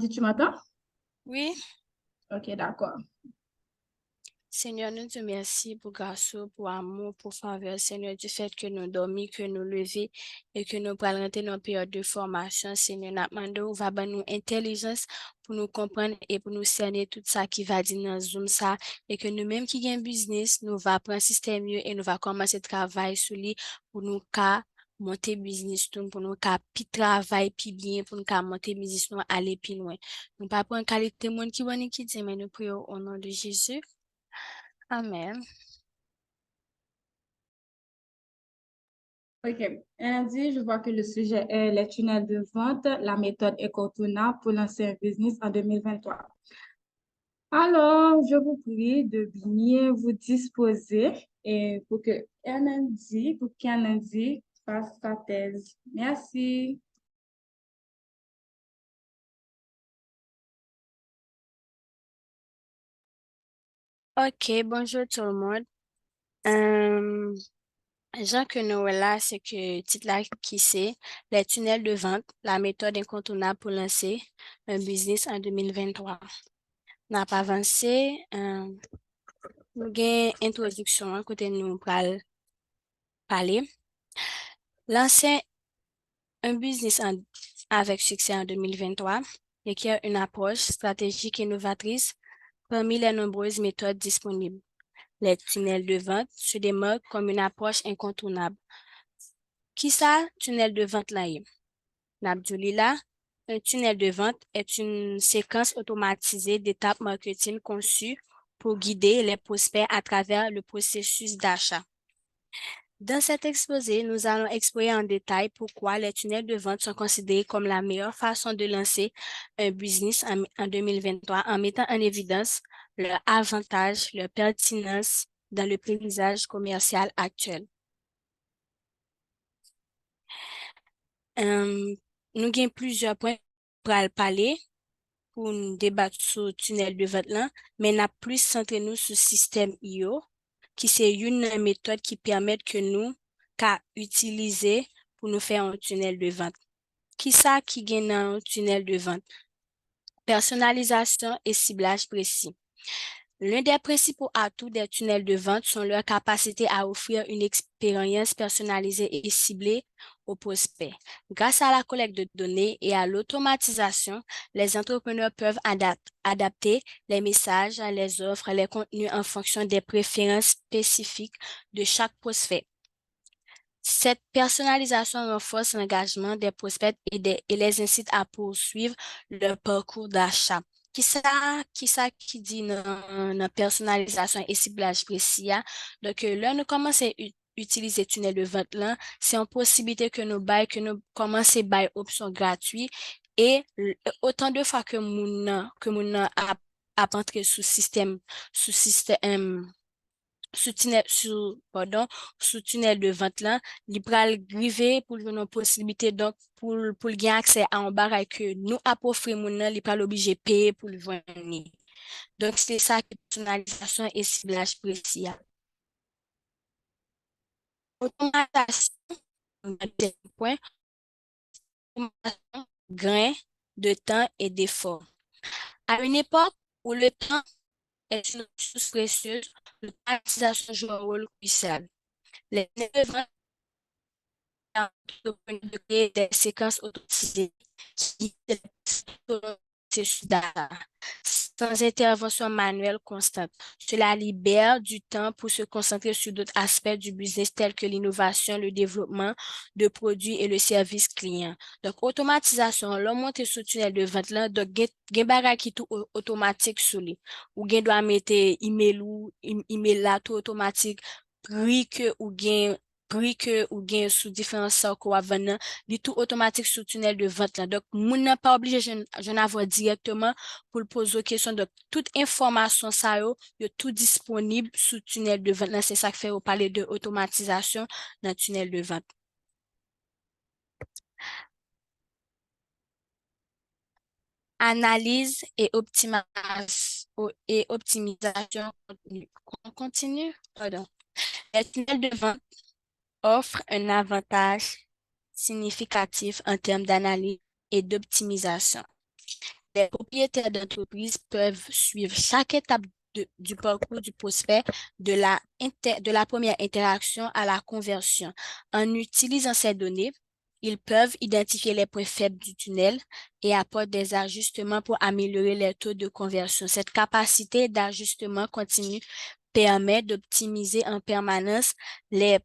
Tu m'entends? Oui, Ok, d'accord. Seigneur, nous te remercions pour grâce, pour amour, pour faveur, Seigneur, du fait que nous dormons, que nous levons et que nous parlons rentrer dans une période de formation. Seigneur, nous demandons, va donner nous intelligence pour nous comprendre et pour nous cerner tout ça qui va dire dans Zoom ça et que nous-mêmes qui gagnons business, nous va prendre un système mieux et nous va commencer à travailler sur lui pour nous qu'à monter business tout, pour nous qu'à puis travailler puis bien, pour nous qu'à monter business nous aller plus loin. Nous pas prendre qualité monde qui va qui dit, mais nous prions au nom de Jésus. Amen. Ok. Lundi, je vois que le sujet est les tunnels de vente, la méthode incontournable pour lancer un business en 2023. Alors, je vous prie de bien vous disposer et pour qu'un lundi fasse sa thèse. Merci. OK, bonjour tout le monde. Euh, Jean que Noël là, c'est que titre là qui c'est les tunnels de vente, la méthode incontournable pour lancer un business en 2023. N'a pas avancé, nous avons introduction à côté nous pral parler. Lancer un business avec succès en 2023 requiert une approche stratégique et novatrice parmi les nombreuses méthodes disponibles. Les tunnels de vente se démarquent comme une approche incontournable. Qui ça, tunnel de vente là? Nabdulila, un tunnel de vente est une séquence automatisée d'étapes marketing conçues pour guider les prospects à travers le processus d'achat. Dans cet exposé, nous allons explorer en détail pourquoi les tunnels de vente sont considérés comme la meilleure façon de lancer un business en 2023 en mettant en évidence leurs avantages, leur pertinence dans le paysage commercial actuel. Euh, nous avons plusieurs points pour parler pour nous débattre sur le tunnel de vente là, mais nous plus centré nous sur le système IO, qui c'est une méthode qui permet que nous qu'à utiliser pour nous faire un tunnel de vente. Qui ça qui gagne un tunnel de vente? Personnalisation et ciblage précis. L'un des principaux atouts des tunnels de vente sont leur capacité à offrir une expérience personnalisée et ciblée aux prospects. Grâce à la collecte de données et à l'automatisation, les entrepreneurs peuvent adapter les messages, les offres, les contenus en fonction des préférences spécifiques de chaque prospect. Cette personnalisation renforce l'engagement des prospects et les incite à poursuivre leur parcours d'achat. Qui dit dans personnalisation et ciblage précis? Donc, là, nous commençons à utiliser tunnel de vente là, c'est une possibilité que nous commençons à bailler options gratuites et autant de fois que moun a entré sous système, sous tunnel de vente là, li pral grivé pour une possibilité donc pour gagner accès à un bagage que nous a offrir moun nan, li pral obligé payer pour le vendre. Donc c'est ça que personnalisation et ciblage précis. Automatisation, deuxième point, automatisation, gain de temps et d'effort. À une époque où le temps est une ressource précieuse, l'automatisation joue un rôle crucial. Les de créer des séquences automatisées qui processus data sans intervention manuelle constante. Cela libère du temps pour se concentrer sur d'autres aspects du business tels que l'innovation, le développement de produits et le service client. Donc, automatisation, l'on monte sous tunnel de vente là, donc, gen bagay qui tout automatique sous lui. Ou gen doit mettre email là tout automatique, prix que ou gen prix que ou gain sous différents sortes qu'on va vendre, du tout automatique sous tunnel de vente là. Donc, moun n'a pas obligé je n'avoir directement pour le poser aux questions. Donc, toute information ça yo tout disponible sous tunnel de vente là. C'est ça que fait au parler de automatisation dans tunnel de vente. Analyse et optimisation continue. On continue? Pardon. Les tunnels de vente offrent un avantage significatif en termes d'analyse et d'optimisation. Les propriétaires d'entreprises peuvent suivre chaque étape du parcours du prospect de la première interaction à la conversion. En utilisant ces données, ils peuvent identifier les points faibles du tunnel et apportent des ajustements pour améliorer les taux de conversion. Cette capacité d'ajustement continu permet d'optimiser en permanence les,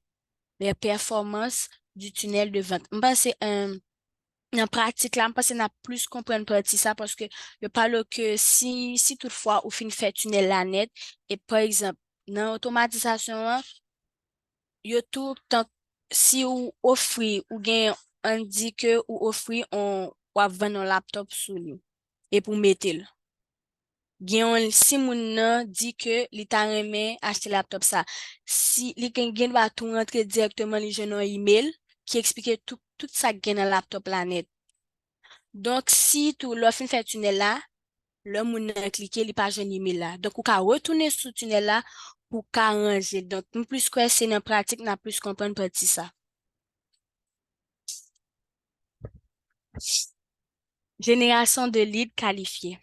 les performances du tunnel de vente. Je pense que c'est en pratique, là, je pense qu'on a plus comprendre partie ça parce que je parle que si toutefois, au fin fait tunnel la net, et par exemple, dans l'automatisation, yo tout tant si ou offri ou gen on dit que ou offri on va vendre un laptop sous lui et pour mettre le. Gen on, si moun nan dit que li ta reme acheter laptop ça, si li gen va tout rentrer directement li jeune un email qui explique tout ça gen dans laptop la net. Donc si tout l'offre fait tunnel là, le moun nan cliquer li pa jeune email là. Donc ou ka retourner sous tunnel là pour ka ranger. Donc plus que c'est dans pratique n'a plus comprendre partie ça. Génération de leads qualifiés.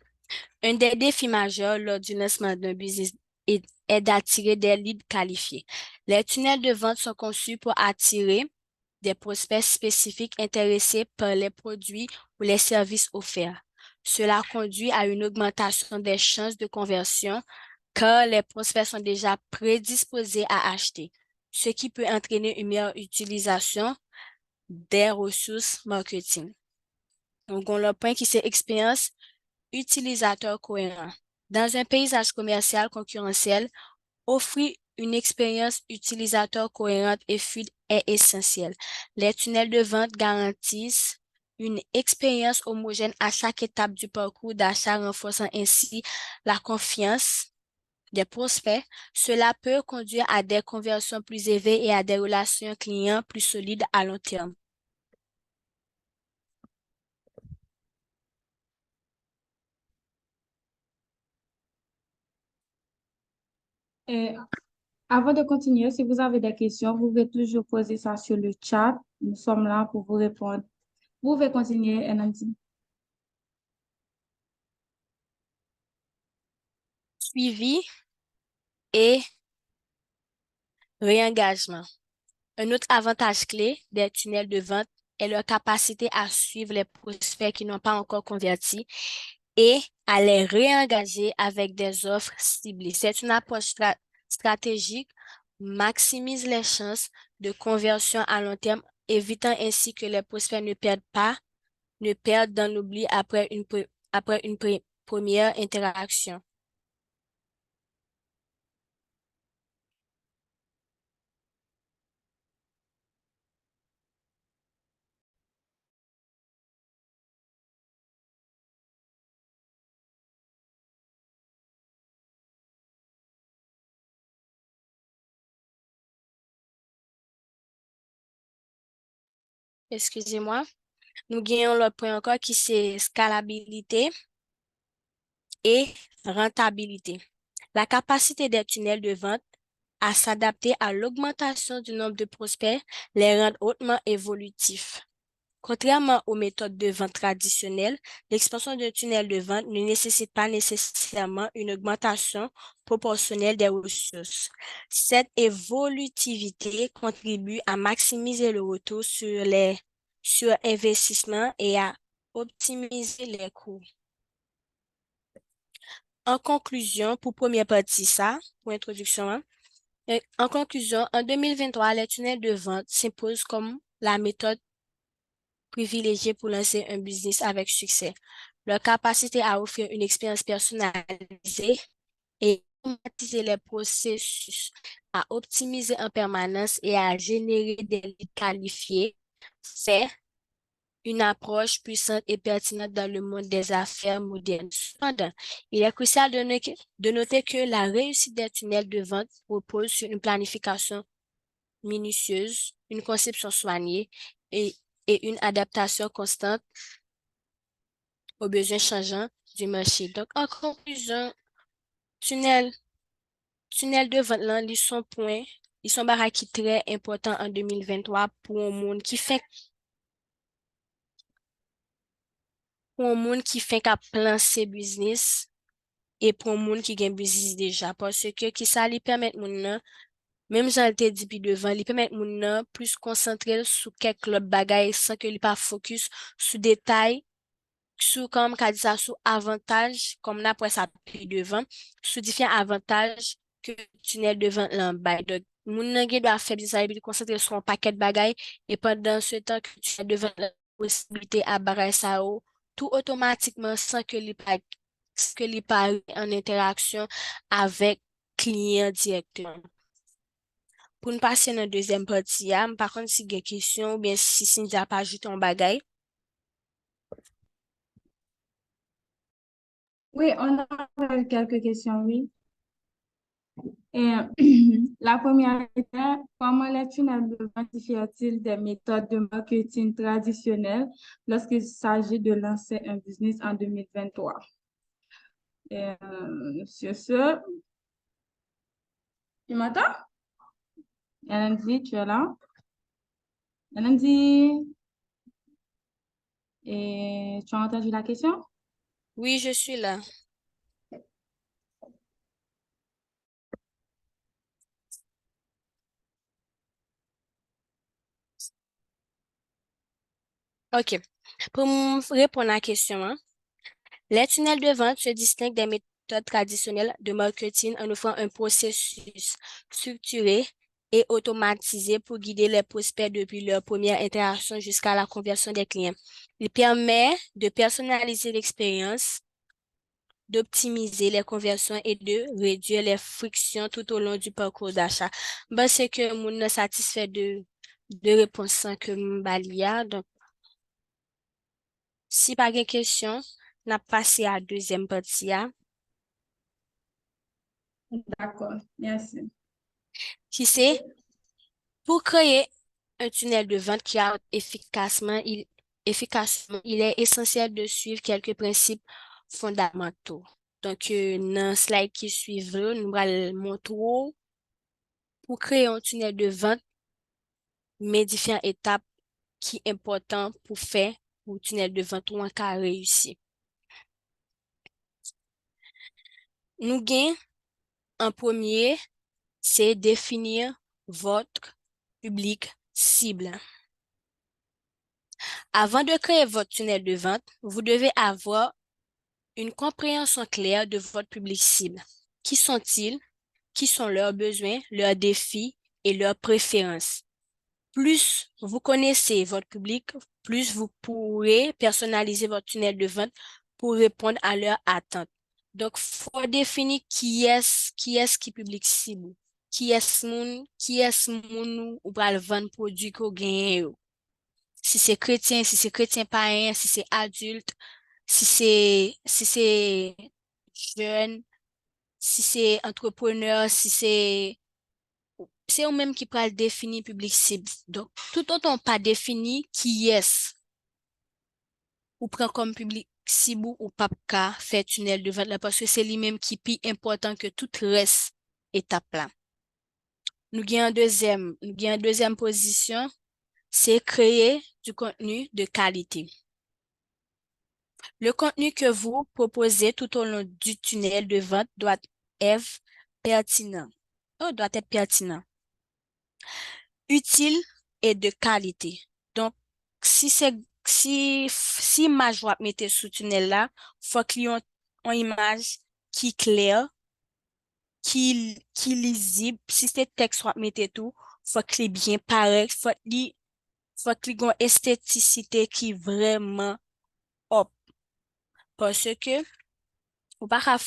Un des défis majeurs lors du lancement d'un business est d'attirer des leads qualifiés. Les tunnels de vente sont conçus pour attirer des prospects spécifiques intéressés par les produits ou les services offerts. Cela conduit à une augmentation des chances de conversion car les prospects sont déjà prédisposés à acheter, ce qui peut entraîner une meilleure utilisation des ressources marketing. Donc, on le point qui c'est expérience utilisateur cohérent. Dans un paysage commercial concurrentiel, offrir une expérience utilisateur cohérente et fluide est essentiel. Les tunnels de vente garantissent une expérience homogène à chaque étape du parcours d'achat, renforçant ainsi la confiance des prospects. Cela peut conduire à des conversions plus élevées et à des relations clients plus solides à long terme. Et avant de continuer, si vous avez des questions, vous pouvez toujours poser ça sur le chat. Nous sommes là pour vous répondre. Vous pouvez continuer, Enanti. Suivi et réengagement. Un autre avantage clé des tunnels de vente est leur capacité à suivre les prospects qui n'ont pas encore converti et à les réengager avec des offres ciblées. C'est une approche stratégique, maximise les chances de conversion à long terme, évitant ainsi que les prospects ne perdent dans l'oubli après une première interaction. Excusez-moi. Nous gagnons l'autre point encore qui c'est scalabilité et rentabilité. La capacité des tunnels de vente à s'adapter à l'augmentation du nombre de prospects les rend hautement évolutifs. Contrairement aux méthodes de vente traditionnelles, l'expansion d'un tunnel de vente ne nécessite pas nécessairement une augmentation proportionnelle des ressources. Cette évolutivité contribue à maximiser le retour sur investissement et à optimiser les coûts. En conclusion, pour première partie, ça, pour introduction, hein, en conclusion, en 2023, les tunnels de vente s'imposent comme la méthode privilégiée pour lancer un business avec succès. Leur capacité à offrir une expérience personnalisée et automatiser les processus, à optimiser en permanence et à générer des leads qualifiés fait une approche puissante et pertinente dans le monde des affaires modernes. Cependant, il est crucial de noter que la réussite des tunnels de vente repose sur une planification minutieuse, une conception soignée et, et une adaptation constante aux besoins changeants du marché. Donc, en conclusion, tunnel, tunnel de vente, là, ils sont baraki très importants en 2023 pour un monde qui fait pour un monde qui fait qu'à lancer business et pour un monde qui gagne business déjà. Parce que qui ça lui permet moun nan, même j'en te dit puis devant, lui permet moun nan plus concentré sur quelques autres bagages sans que lui pas focus sur détails sous comme qu'a dit ça sous avantage comme après ça puis devant sous différents avantages que tunnel devant l'en-bas donc moun nan gen doit faire ça et puis concentrer sur un paquet de bagages et pendant ce temps que tu es devant la possibilité à barrer ça ou, tout automatiquement sans que li pas en interaction avec client directement. Pour nous passer dans la deuxième partie, par contre, si vous avez des questions ou bien si Cynthia n'a pas ajouté un bagage. Oui, on a quelques questions, oui. Et, la première est, comment les tunnels de vente diffèrent-ils des méthodes de marketing traditionnelles lorsqu'il s'agit de lancer un business en 2023? Et, sur ce, tu m'entends? Andy, tu es là? Andy, et tu as entendu la question? Oui, je suis là. OK. Pour répondre à la question, les tunnels de vente se distinguent des méthodes traditionnelles de marketing en offrant un processus structuré et automatisé pour guider les prospects depuis leur première interaction jusqu'à la conversion des clients. Il permet de personnaliser l'expérience, d'optimiser les conversions et de réduire les frictions tout au long du parcours d'achat. C'est que mon satisfait de réponses que m'balia. Donc, si pas de question, n'a passé à la deuxième partie, D'accord, merci. qui c'est pour créer un tunnel de vente qui a efficacement, il est essentiel de suivre quelques principes fondamentaux. Donc, dans le slide qui suit, nous allons montrer pour créer un tunnel de vente, mais différentes étapes qui sont importantes pour faire un tunnel de vente ou un cas réussi. Nous gagnons en premier, c'est définir votre public cible. Avant de créer votre tunnel de vente, vous devez avoir une compréhension claire de votre public cible. Qui sont-ils? Qui sont leurs besoins, leurs défis et leurs préférences? Plus vous connaissez votre public, plus vous pourrez personnaliser votre tunnel de vente pour répondre à leurs attentes. Donc, faut définir qui public cible, qui est moun ou va vendre produit qu'on gagne. Si c'est chrétien païen, si c'est adulte, si c'est jeune, si c'est entrepreneur, si c'est eux-mêmes qui pourraient définir public cible. Donc, tout autant pas défini qui est ou prend comme public cible ou pas qu'à faire tunnel de vente là parce que c'est lui-même qui est plus important que tout reste étape là. Nous avons une deuxième position, c'est créer du contenu de qualité. Le contenu que vous proposez tout au long du tunnel de vente doit être pertinent. Doit être pertinent, utile et de qualité. Donc, si image vous mettez sous tunnel là, faut qu'il y ait une image qui est claire, qui lisible. Si c'est texte vous mettez tout, faut qu'il est bien pareil, faut qu'il y ait une esthéticité qui est vraiment up. Parce que ou pas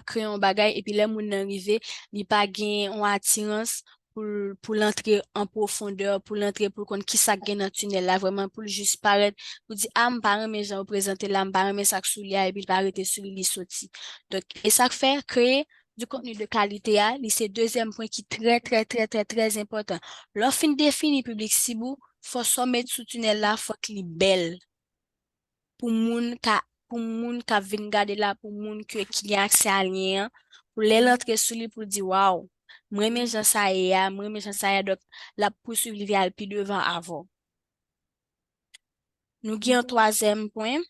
créer un bagage et puis les moun arrivé, il pas gain une attirance pour l'entrer en profondeur, pour l'entrer pour qu'on qui ça gagne dans le tunnel là vraiment pour juste paraître pour dire m'pa mes gens représenter là m'pa mes sac sous et puis pas arrêter sur lui sorti. Donc et ça fait créer du contenu de qualité c'est deuxième point qui est très important. Lorsqu'on définit public cible, faut se mettre sous tunnel là, faut qu'il est belle pour moun ka vin gade la pour moun qui a accès à rien pour les l'entrer sur lui pour dire waouh moi mes gens ça y est moi mes gens ça y est donc la poursuivre li al pi devant avant nous avons un troisième point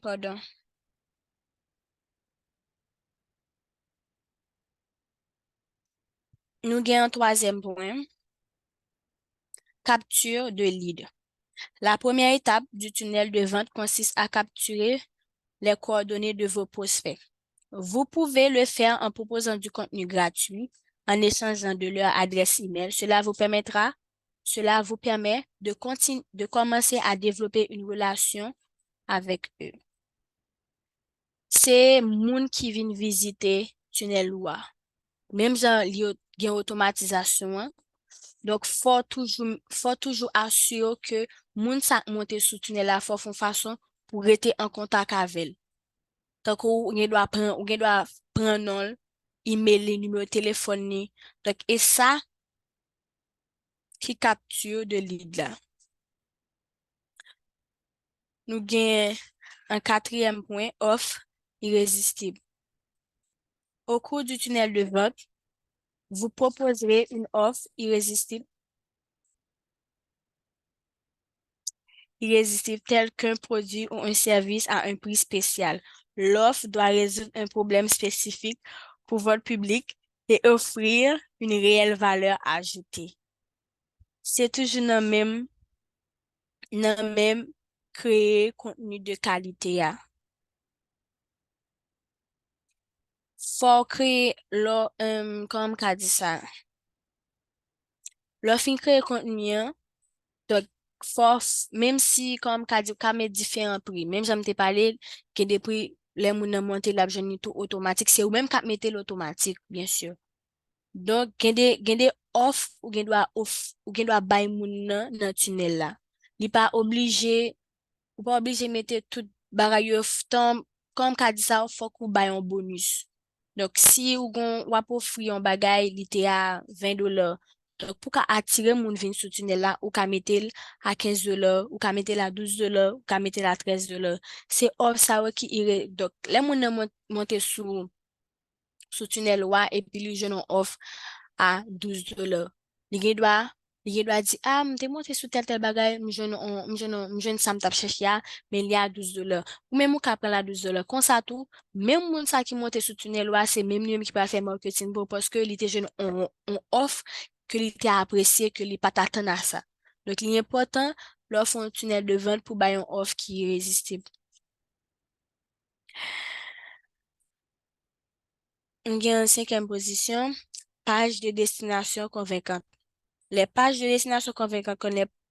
Pardon. Nous gagnons un troisième point, capture de lead. La première étape du tunnel de vente consiste à capturer les coordonnées de vos prospects. Vous pouvez le faire en proposant du contenu gratuit, en échangeant de leur adresse email. Cela vous permet de commencer à développer une relation avec eux. C'est moun qui vient visiter tunnel loi. Même genre, il y a automatisation, hein. Donc, faut toujours assurer que moun sa monte sous tunnel la faut font façon pour rester en contact avec elle. Donc, ou gen doit prendre non, email, les numéros de téléphone ni. Donc, et ça, qui capture de lead là. Nous gagnons un quatrième point, offre irrésistible. Au cours du tunnel de vente, vous proposerez une offre irrésistible tel qu'un produit ou un service à un prix spécial. L'offre doit résoudre un problème spécifique pour votre public et offrir une réelle valeur ajoutée. C'est toujours dans même créer contenu de qualité, ya. Faut créer comment qu'a dit ça? Leur fin créer contenu, hein, donc même si comme qu'a dit qu'a met différents prix, même j'aime te parler que des prix les moun nan monter la jeune tout automatique, c'est ou même qu'a mettre l'automatique bien sûr. Donc gen des offre ou gen doit bay moun nan tunnel là. Li pas obligé ou pas obligé mettre tout bagay yo tant comme qu'a dit ça faut qu'on bay un bonus. Donc si ou ap offri un bagay li te à $20. Donc pour ka attirer moun vin sou tunnel là ou ka mettre à $15, ou ka mettre à $12, ou ka mettre à $13. C'est offre ça ouais qui irait. Donc les moun nan monter sous tunnel là et puis les jeunes offre à $12. Li gen doit li gen doit dire ah m'te monté sous tel bagay m'jeune ça m'tap cherché ya mais il y a $12 ou même ou ka prend la $12 comme ça tout même moun ça qui monte sous tunnel là c'est même lui qui va faire marketing pour parce que il était jeune on offre que il était apprécié que il pas t'attendre à ça donc il est important l'offre un tunnel de vente pour bailler une offre qui est résistible. On gagne en cinquième position page de destination convaincante. Les pages de destination convaincantes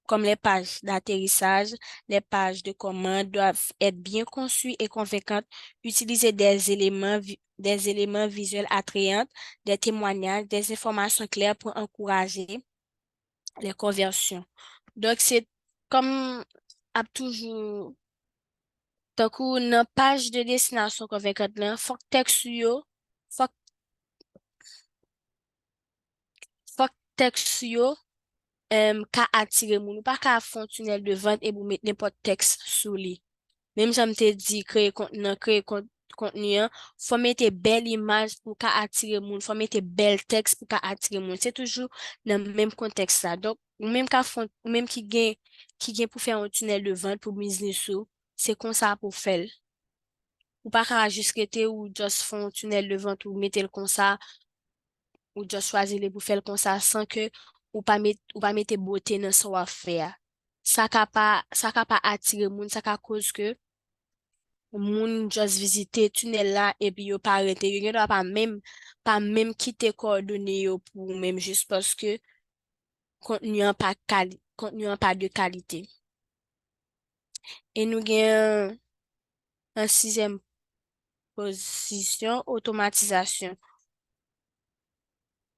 comme les pages d'atterrissage, les pages de commande doivent être bien conçues et convaincantes, utiliser des éléments visuels attrayants, des témoignages, des informations claires pour encourager les conversions. Donc, c'est comme a toujours, tant que dans page de destination convaincante là, faut que texte yo, faut, faut que texte yo ka attirer moun, ou pas ka fon tunnel de vente et vous mettre n'importe texte sous lui. Même j'aime te dit contenu, hein, faut mettre belle image pour ka attirer moun, faut mettre bel texte pour ka attirer moun. C'est toujours dans le même contexte ça. Donc, ou même ou même qui gagne pour faire un tunnel de vente pour business ou, c'est comme ça pour faire. Ou pas ka juste rester ou juste font un tunnel de vente ou mettre le comme ça ou just choisir les pour faire comme ça sans que ou pas mettre beauté dans son affaire. Ça ka pas attirer moun, ça ka cause que moun just visiter tunnel là et puis yo pas arrêter. Yo doit pas même quitter coordonnées yo pour même juste parce que contenu en pas de qualité. Et nous gagnons en sixième position automatisation.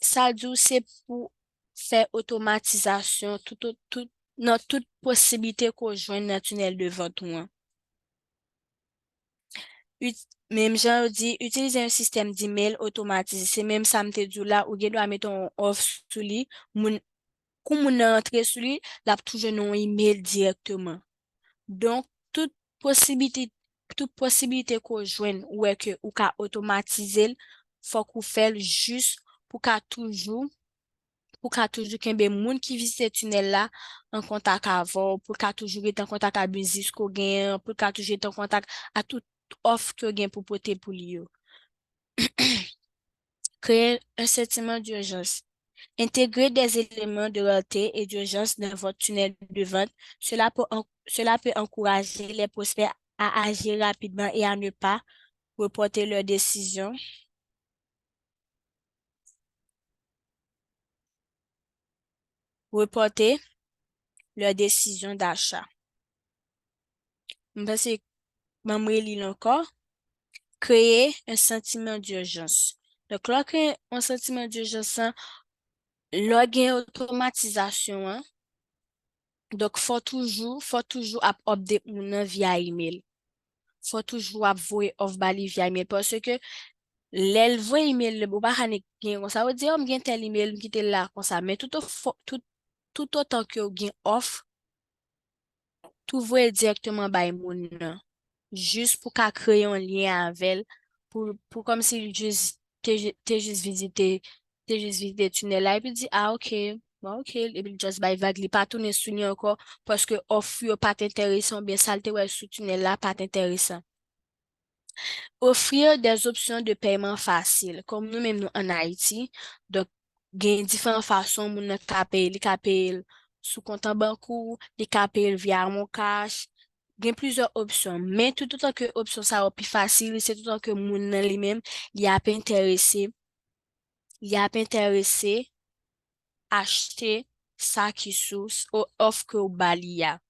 Ça dit c'est pour faire automatisation dans toute possibilité qu'on joigne dans le tunnel de vente ou, hein. Même genre dit utiliser un système d'email automatisé c'est même ça m'te dit là ou gen doit mettre un offre sous lui moun kou moun nan entre sous lui la toujours un email directement donc possibilité toute possibilité qu'on joigne ou est que ou ka automatiser faut qu'on fait juste pour qu'à toujours pour qu'à toujours qu'il y ait moun qui visite tunnel là en contact avant, pour qu'à toujours être en contact avec business qu'on gagne, pour qu'à toujours être en contact à toute offre que gagne pour porter pour lui. Créer un sentiment d'urgence. Intégrer des éléments de rareté et d'urgence dans votre tunnel de vente, cela peut encourager les prospects à agir rapidement et à ne pas reporter leurs décisions. Reporter leurs décisions d'achat. Parce que, maman lit encore, créer un sentiment d'urgence. Donc, là, créer un sentiment d'urgence, là, il y a une automatisation, hein. Donc, faut toujours update mon via email. Faut toujours envoyer off bali via email parce que l'envoi email le ba hanik gen ça veut dire on gen tel email qui était là comme ça mais tout autant que on gen off tout voyer directement by moun nan. Juste pour qu'à créer un lien avec elle pour comme si juste t'es juste visité tunnel là et puis dit ah ok bon, ok et puis just by vague li pas tourner sous lui encore parce que off yo pas intéressant bien salte ouais sous tunnel là pas intéressant. Offrir des options de paiement faciles, comme nous-mêmes nous en Haïti. Donc, il y a différentes façons moun nan ka paye. Li ka paye sous compte en banque ou li ka paye via mon cash. Il y a plusieurs options. Mais tout autant que option ça va plus facile, c'est tout autant que moun nan lui-même, il a pas intéressé, il a pas intéressé acheter ça qui sous offre que au bali ya.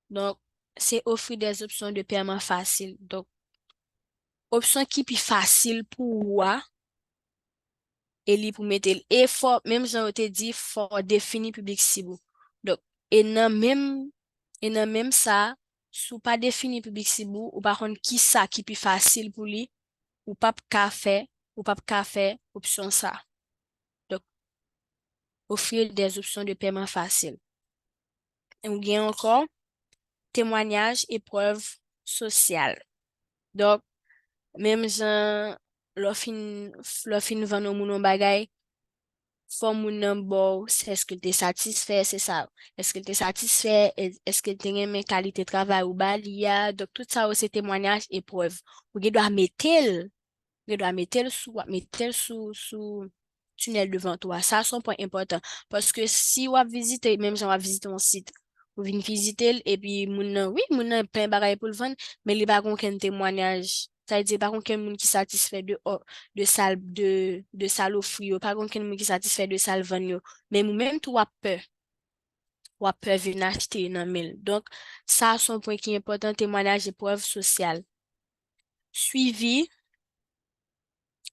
Donc, c'est offrir des options de paiement faciles. Donc, option qui plus facile pour moi et li pour mettre et faut même j'en te dit faut définir public cible. Donc et nan même ça sous pas définir public cible ou par contre qui ça qui plus facile pour lui ou pas ka faire ou pas ka faire option ça. Donc offrir des options de paiement facile. Et on gagne encore témoignage et preuve sociale. Donc même j'en l'offin vend nou moun bagay faut moun nan bon, c'est est-ce que t'es satisfait, c'est ça. Est-ce que t'es satisfait, est-ce que t'es aimé qualité de travail ou balia, donc tout ça, c'est témoignage et preuve. Ou doit mettre sous tunnel devant toi. Ça, c'est un point important. Parce que si on va visiter, même si on va visiter un site, ou venir visiter, et puis, oui, moun nan plein bagay pour le vendre, mais il n'y a pas aucun témoignage. Ça veut dire, pas aucun moun qui satisfait de sal offri yo, pas aucun moun qui satisfait de sal vendre yo. Mais même tout a peur venir acheter nan mil. Donc, ça, c'est un point qui est important, témoignage et preuve sociale. Suivi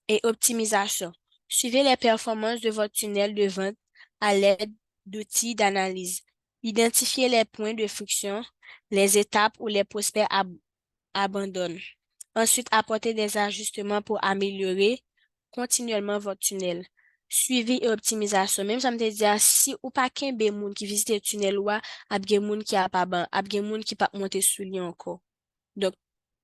et optimisation. Suivez les performances de votre tunnel de vente à l'aide d'outils d'analyse. Identifiez les points de friction, les étapes où les prospects abandonnent. Ensuite, apportez des ajustements pour améliorer continuellement votre tunnel. Suivi et optimisation. Même ça me dit si ou pas qu'un moun qui visite le tunnel ou ap gen moun qui a pas ban, ap gen moun qui pas monter sur lui encore. Donc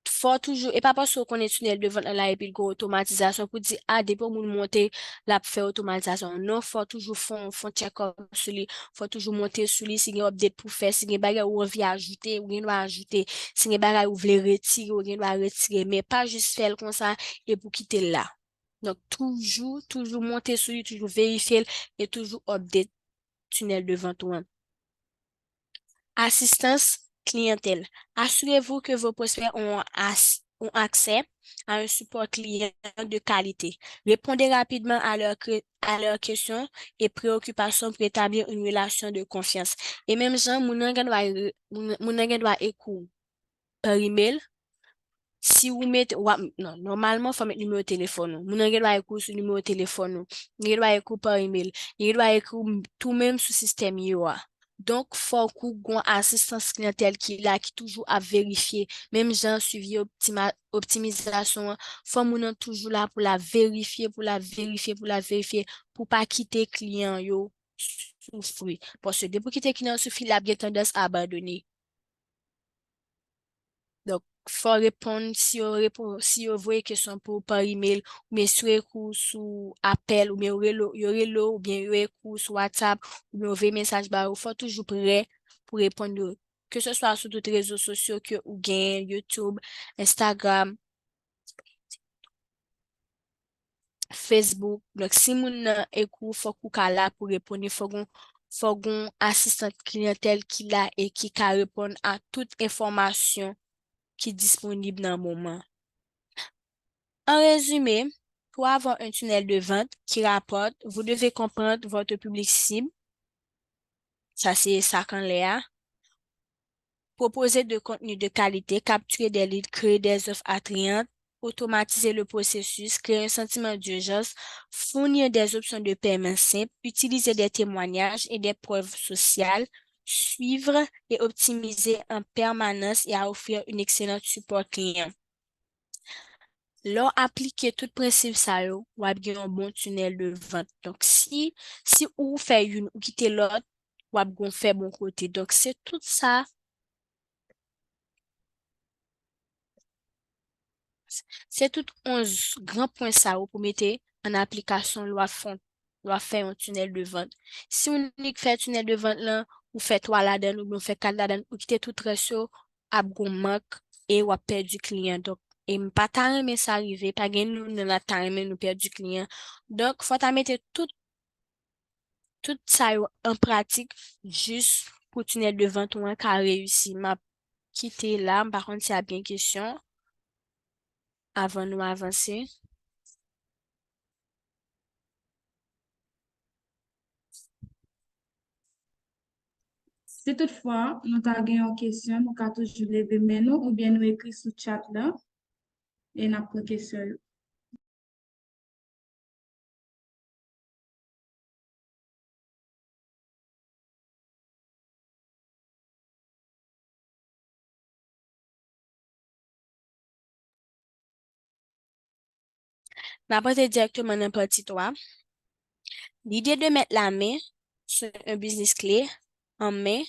faut toujours et pas parce qu'on est tunnel devant là et puis go automatisation pour dire ah dès pour moun monter la faire automatisation non faut toujours font check up sur lui faut toujours monter sur lui si il y a update pour faire si il y a bagay ou envie ajouter ou rien doit ajouter si il y a bagay ou voulez retirer ou rien doit retirer mais pas juste faire comme ça et pour quitter là donc toujours monter sur lui toujours vérifier et toujours update tunnel devant toi. Assistance clientèle. Assurez-vous que vos prospects ont accès à un support client de qualité. Répondez rapidement à leurs questions et préoccupations pour établir une relation de confiance. Et même gens, moun nan gen doit écouter par email. Si vous mettez, non, normalement, faut mettre numéro de téléphone. Moun nan gen doit écouter sur numéro de téléphone. Gen doit écouter par email. Gen doit écouter tout même sous système yo. Donc, faut qu'on gon assistance clientèle qui là, qui toujours à vérifier. Même gens suivi optimisation, faut moun nan toujours là pour la vérifier, pour pas quitter client yo souffrir. Parce que depuis quitter client souffrir, la bien tendance à abandonner. Donc, faut répondre si vous voyez question pour par email, ou bien sur écoute, sous appel, ou bien ou bien écoute sur WhatsApp, ou bien envoyer message bah, il faut toujours prêt pour répondre. Que ce soit sur d'autres réseaux sociaux que ou bien YouTube, Instagram, Facebook. Donc, si moun nan écoute, faut qu'on ka là pour répondre, faut qu'on assistant clientèle qui là et qui ka répondre à toute information qui est disponible dans le moment. En résumé, pour avoir un tunnel de vente qui rapporte, vous devez comprendre votre public cible. Ça, c'est ça qu'on l'a. Proposer de contenu de qualité, capturer des leads, créer des offres attrayantes, automatiser le processus, créer un sentiment d'urgence, fournir des options de paiement simples, utiliser des témoignages et des preuves sociales, suivre et optimiser en permanence et à offrir une excellente support client. Lò aplike tout prinsip sa yo, wap gen yon bon tunnel de vente. Donc, si ou fè yon ou kite lot, wap gon fè bon kote. Donc, c'est tout ça. C'est tout 11 grands points ça ou pour mettre en application loi fè yon tunnel de vente. Si ou ni fè tunnel de vente là, ou fè 3 la-den, ou bien fè 4 la-den, ou kite tout resyo, ap gon mank et wap perdu client. Donc, et pas ta reme ça arrive, pas gen nou nan la ta reme nou perdu client. Donc, faut ta mette tout ça yo en pratique juste pour tunnel de vente ou un ka réussi. M'a quitté là, par contre, s'il y a bien question avant nous avancer. Si toutefois, nous avons une question, nous avons toujours lever men nou ou bien nous écrire sur chat là et nous avons question. N'apprendre directement dans partie 3. L'idée de mettre la main sur un business clé en main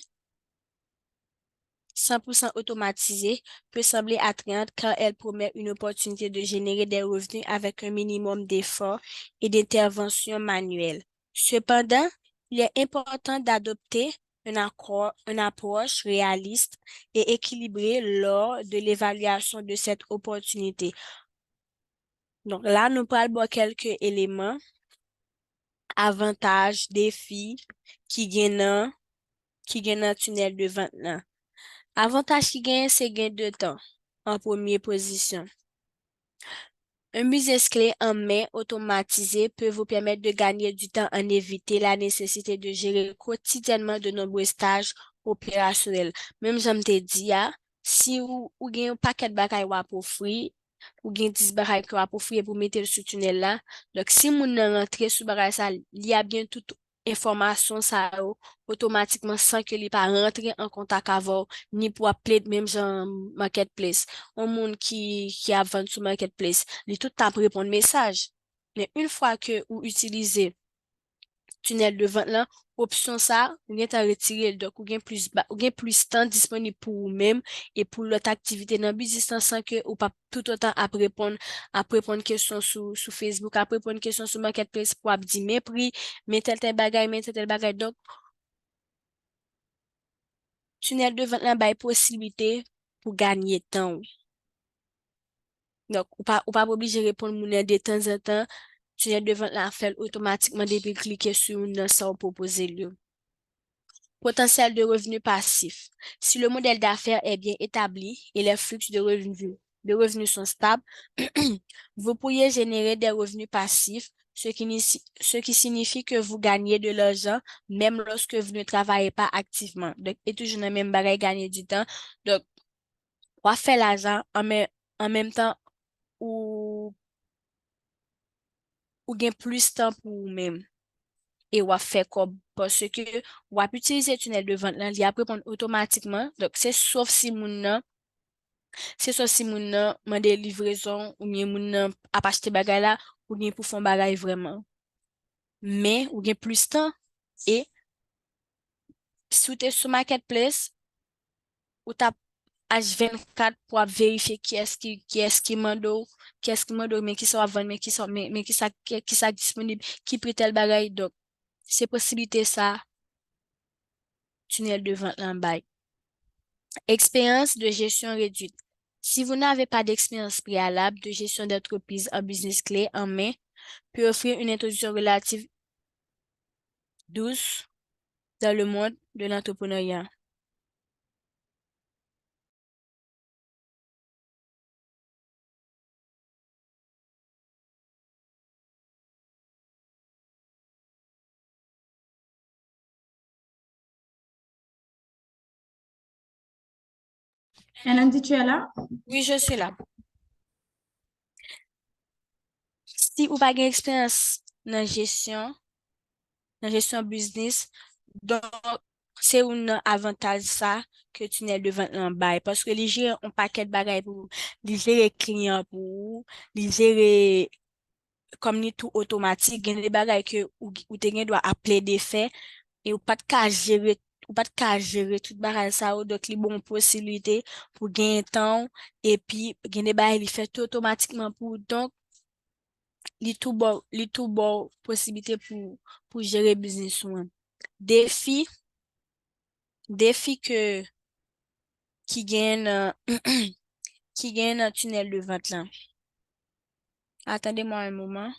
100% automatisée peut sembler attrayante car elle promet une opportunité de générer des revenus avec un minimum d'efforts et d'intervention manuelle. Cependant, il est important d'adopter une approche réaliste et équilibrée lors de l'évaluation de cette opportunité. Donc là, nous parlons quelques éléments, avantages, défis qui gagnent dans tunnel de vente là. Avantage qui gagne, c'est gain de temps en première position. Un business clé en main automatisé peut vous permettre de gagner du temps en éviter la nécessité de gérer quotidiennement de nombreux tâches opérationnelles. Même j'aime te dire, si ou gagne un paquet de bagages wap offrir, ou gagne 10 bagages que wap offrir pour mettre le sous tunnel là. Donc, si moun nan rentre sous bagage ça, il y a bien toute information ça yo, automatiquement sans que li pas rentrer en contact avec ni pour appeler même genre marketplace. Un monde qui a vendu sur marketplace, li tout temps pour répondre message. Mais une fois que vous utilisez tunnel de vente là, option ça, ou gen ta retirer donc ou gen plus temps disponible pour vous-même et pour l'autre activité dans business là, sans que ou pas tout autant à répondre question sur Facebook, à répondre question sur marketplace pour ap di mes prix, mais tel bagay, mais tel bagay. Donc tunnel de vente là bay possibilité pour gagner temps. Donc, ou pas obligé de répondre moun de temps en temps, tunnel de vente là fait automatiquement depuis cliquer sur une ça ou proposer lui. Potentiel de revenus passifs. Si le modèle d'affaires est bien établi et les flux de revenus sont stables, vous pourriez générer des revenus passifs, ce qui signifie que vous gagnez de l'argent même lorsque vous ne travaillez pas activement. Donc, et toujours dans le même bagage, gagner du temps. Donc, on va faire l'argent en même temps ou, ou gain plus de temps pour vous-même. Et on va faire comme parce que on va utiliser tunnel de vente là, il après répondre automatiquement. Donc c'est sauf si moun nan mande livraison ou bien moun nan a acheter bagay là ou bien pour faire bagay vraiment. Mais ou bien plus temps et si tu es sur marketplace ou t'as H24 pour vérifier qui mando, mais qui sont vendre, qui sont disponible, qui prend tel bagage. Donc, c'est possibilité ça, tunnel de vente en bail. Expérience de gestion réduite. Si vous n'avez pas d'expérience préalable de gestion d'entreprise en business clé en main, peut offrir une introduction relative douce dans le monde de l'entrepreneuriat. Andy, tu es là? Oui, je suis là. Si vous n'avez pas d'expérience dans gestion business, donc c'est un avantage ça que tu n'es devant un bail parce que les gens ont un paquet de bagages pour les gérer clients pour les gérer comme ni tout automatique, il y a des bagages que ou te gen doit appeler des faits et ou pas de cas gérer tout bagage ça ou donc les bonnes possibilités pour gagner temps et puis il y a des bagages il fait tout automatiquement pour donc li tout bon possibilité pour gérer business ou un. Défi défi qui gagne qui gagne un tunnel de vente là. Attendez-moi un moment.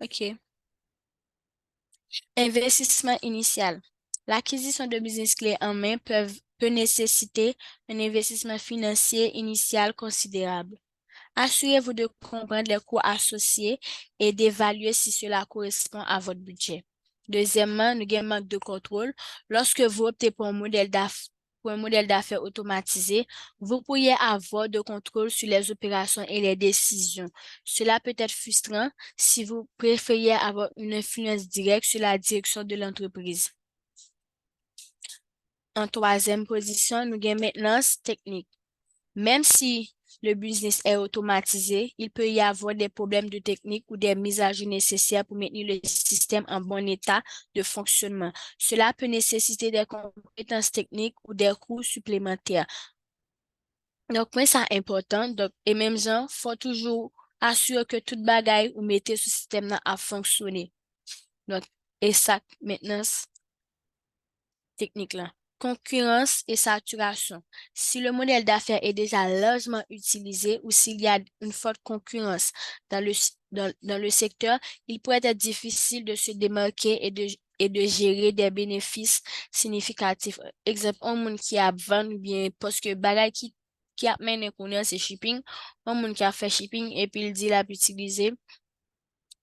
OK. Investissement initial. L'acquisition de business clés en main peut nécessiter un investissement financier initial considérable. Assurez-vous de comprendre les coûts associés et d'évaluer si cela correspond à votre budget. Deuxièmement, nous avons un manque de contrôle. Lorsque vous optez pour un modèle d'affaires automatisé, vous pourriez avoir de contrôle sur les opérations et les décisions. Cela peut être frustrant si vous préfériez avoir une influence directe sur la direction de l'entreprise. En troisième position, nous avons maintenance technique. Même si le business est automatisé, il peut y avoir des problèmes de technique ou des mises à jour nécessaires pour maintenir le système en bon état de fonctionnement. Cela peut nécessiter des compétences techniques ou des coûts supplémentaires. Donc, moi, c'est important. Donc, et même genre, faut toujours assurer que toute bagaille ou mettez ce système-là à fonctionner. Donc, et ça, maintenance technique là. Concurrence et saturation. Si le modèle d'affaires est déjà largement utilisé ou s'il y a une forte concurrence dans le secteur, il pourrait être difficile de se démarquer et de gérer des bénéfices significatifs. Exemple, un monde qui a vendu ou bien parce que bagay qui a mené connaît c'est shipping, un monde qui a fait shipping et puis il dit là, utiliser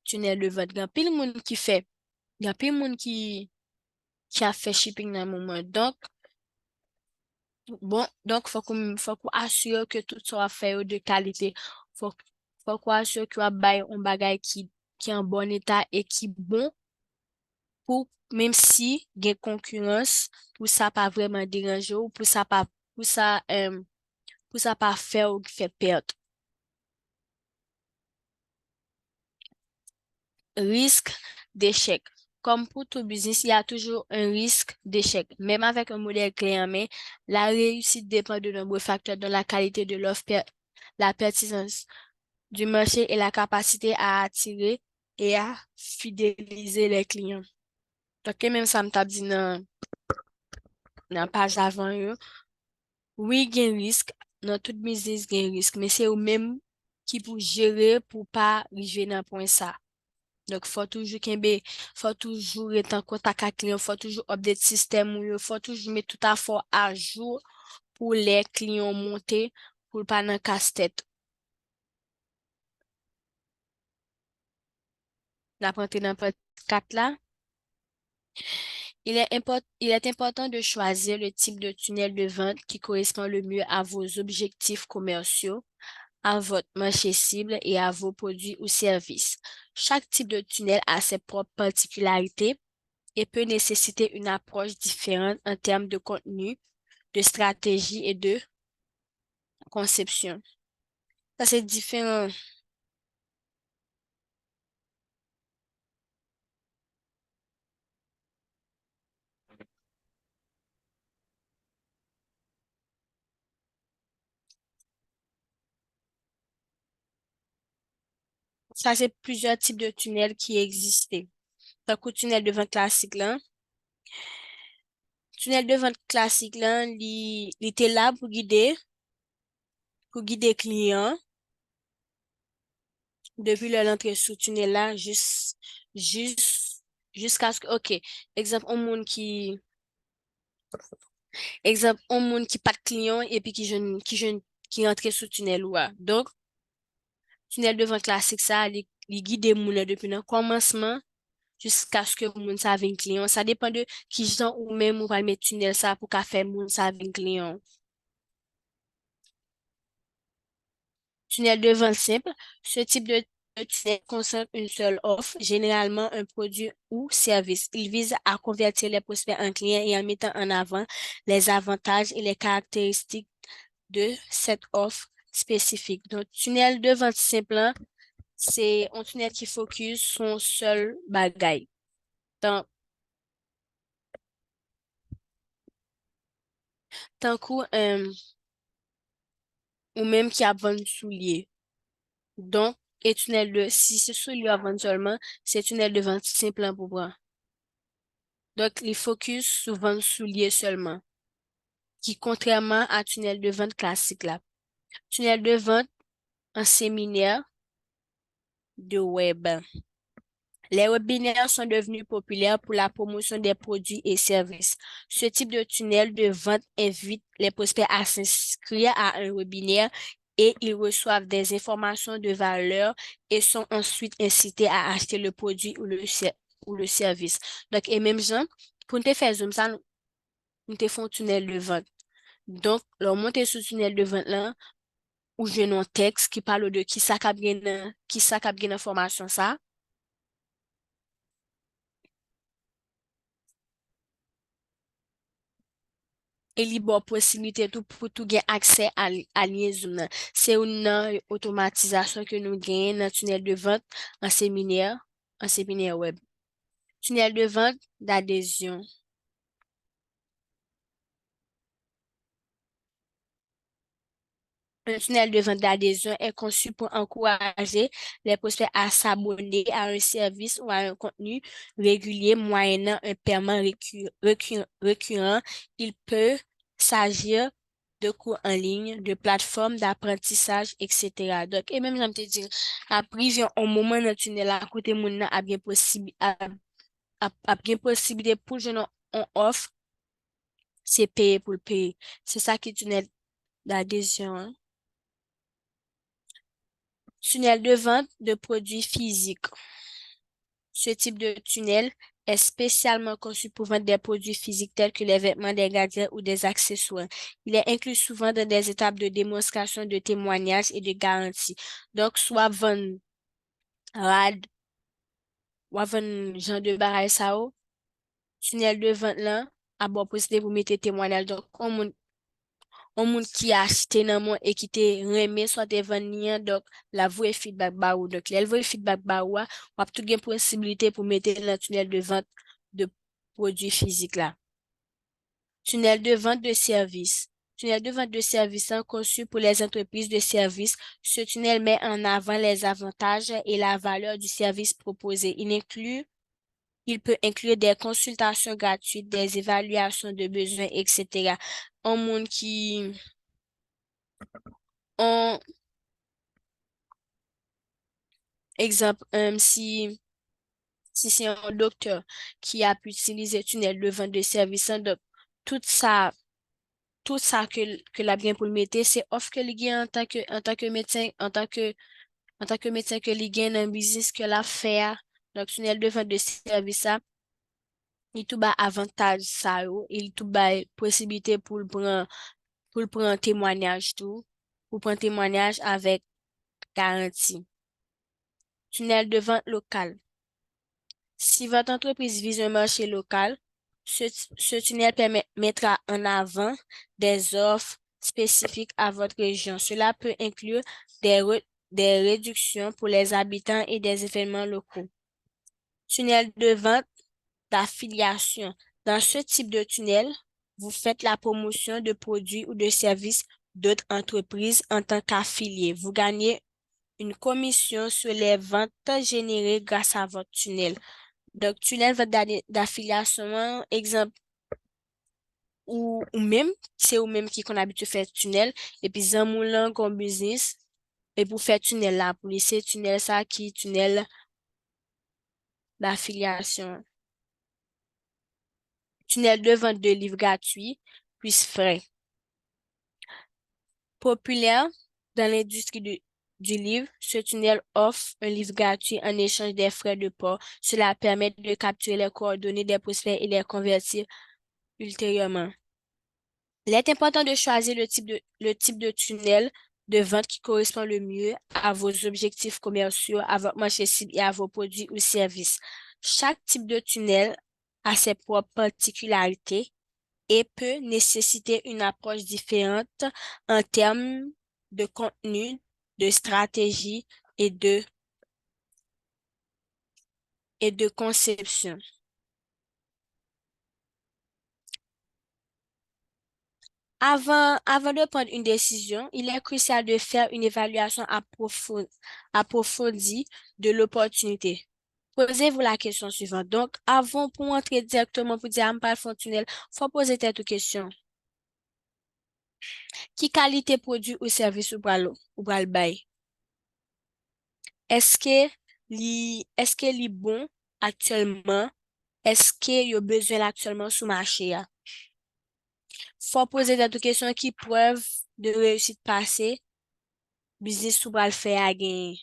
tunnel de vente. Il y a pile monde qui fait, il y a pile monde qui a fait shipping dans le moment. Donc, faut qu'on assure que tout soit fait de qualité. Faut, faut qu'on assure qu'il y a un bagage qui est en bon état et qui est bon pour, même si il y a concurrence, pour ça pas vraiment déranger ou pour ça, pour ça pas faire ou faire perdre. Risque d'échec. Comme pour tout business, il y a toujours un risque d'échec. Même avec un modèle clé en main, la réussite dépend de nombreux facteurs dont la qualité de l'offre, la pertinence du marché et la capacité à attirer et à fidéliser les clients. Donc, même ça me t'a dit dans page avant eux, oui, il y a un risque, dans toute business, il y a un risque, mais c'est eux même qui pour gérer pour pas arriver dans point ça. Donc, faut toujours être en contact avec client, faut toujours update système ou faut toujours mettre tout à fait à jour pour les clients monter pour pas dans casse-tête. La partie dans part 4 là. Il est important de choisir le type de tunnel de vente qui correspond le mieux à vos objectifs commerciaux, à votre marché cible et à vos produits ou services. Chaque type de tunnel a ses propres particularités et peut nécessiter une approche différente en termes de contenu, de stratégie et de conception. Ça, c'est différent. Ça, c'est plusieurs types de tunnels qui existaient. Donc, au tunnel de vente classique, là, tunnel de vente classique, là, il était là pour guider clients depuis leur entrée sous tunnel là, juste, jusqu'à ce que, OK, exemple, un monde qui pas de client et puis qui rentre sous tunnel ou donc tunnel devant classique ça il guide moun là depuis le commencement jusqu'à ce que moun ça vienne client ça dépend de qui gens ou même ou va mettre tunnel ça pour qu'a faire moun ça vienne client. Tunnel de vente simple, ce type de tunnel concentre une seule offre, généralement un produit ou service. Il vise à convertir les prospects en clients et en mettant en avant les avantages et les caractéristiques de cette offre spécifique. Donc, tunnel de vente simple, hein, c'est un tunnel qui focus son seul bagay. Tant, tant coup, ou même qui a vendu soulier. Donc, si c'est soulier à vendre seulement, c'est tunnel de vente simple hein, pour moi. Donc, il focus sur vendre soulier seulement, qui contrairement à tunnel de vente classique là. Tunnel de vente en séminaire de web. Les webinaires sont devenus populaires pour la promotion des produits et services. Ce type de tunnel de vente invite les prospects à s'inscrire à un webinaire et ils reçoivent des informations de valeur et sont ensuite incités à acheter le produit ou le service. Donc, et même gens, pour te faire zoom ça, nous te font tunnel de vente. Donc, leur monter sous tunnel de vente là, ou j'ai un texte qui parle de qui ça cap gen information ça. Et li bo possibilité tout pour tout gen accès à liaison nan. C'est une automatisation que nous gagnons dans tunnel de vente en séminaire web. Tunnel de vente d'adhésion. Un tunnel de vente d'adhésion est conçu pour encourager les prospects à s'abonner à un service ou à un contenu régulier moyennant un paiement récurrent. Il peut s'agir de cours en ligne, de plateformes d'apprentissage, etc. Donc, et même, j'aime te dire, après, vient un moment dans le tunnel à côté, mon a bien possible, a bien possibilité pour je on offre, c'est payer pour le payer. C'est ça qui est tunnel d'adhésion, hein. Tunnel de vente de produits physiques. Ce type de tunnel est spécialement conçu pour vendre des produits physiques tels que les vêtements, des gadgets ou des accessoires. Il est inclus souvent dans des étapes de démonstration, de témoignages et de garantie. Donc, soit vendre rad, ou vendre genre de bagaille ça ou, tunnel de vente là, à bon possible vous mettez témoignage. Donc, on moun qui a acheté nan mon et qui te remet soit te vendre donc la voie feedback ba ou donc le voie feedback ba ou a tout gen possibilité pour mettre dans le tunnel de vente de produits physiques là. Tunnel de vente de services. Tunnel de vente de services hein, conçu pour les entreprises de services. Ce tunnel met en avant les avantages et la valeur du service proposé. Il peut inclure des consultations gratuites, des évaluations de besoins, etc. Un monde on, exemple, si c'est un docteur qui a pu utiliser tunnel de vente de services, hein, donc, tout ça, tout ça que l'a bien pour le mettre, c'est offre que il gagne en tant que médecin, en tant que médecin que il gagne un business que l'a fait. Donc, tunnel de vente de services, ça, il tout bas avantage ça, yo, il tout bas possibilité pour le prendre témoignage tout, pour prendre témoignage avec garantie. Tunnel de vente local. Si votre entreprise vise un marché local, ce tunnel mettra en avant des offres spécifiques à votre région. Cela peut inclure des réductions pour les habitants et des événements locaux. Tunnel de vente d'affiliation. Dans ce type de tunnel, vous faites la promotion de produits ou de services d'autres entreprises en tant qu'affilié. Vous gagnez une commission sur les ventes générées grâce à votre tunnel. Donc, tunnel vente d'affiliation, exemple, ou même, c'est ou même qui qu'on habite faire tunnel, et puis, zamoulan comme business, et pour faire tunnel là, pour laisser tunnel ça qui, tunnel d'affiliation. Tunnel de vente de livres gratuits, puis frais. Populaire dans l'industrie du livre, ce tunnel offre un livre gratuit en échange des frais de port. Cela permet de capturer les coordonnées des prospects et les convertir ultérieurement. Il est important de choisir le type de tunnel de vente qui correspond le mieux à vos objectifs commerciaux, à votre marché cible et à vos produits ou services. Chaque type de tunnel a ses propres particularités et peut nécessiter une approche différente en termes de contenu, de stratégie et de conception. Avant de prendre une décision, il est crucial de faire une évaluation approfondie de l'opportunité. Posez-vous la question suivante. Donc, avant pour entrer directement pour dire, pas le tunnel, faut poser cette question. Qui qualité produit ou service ou pral bay? Est-ce que li bon actuellement? Est-ce que yo besoin actuellement sous marché ya? Faut poser des questions qui preuve de réussite passée, business ou pral faire à gagner.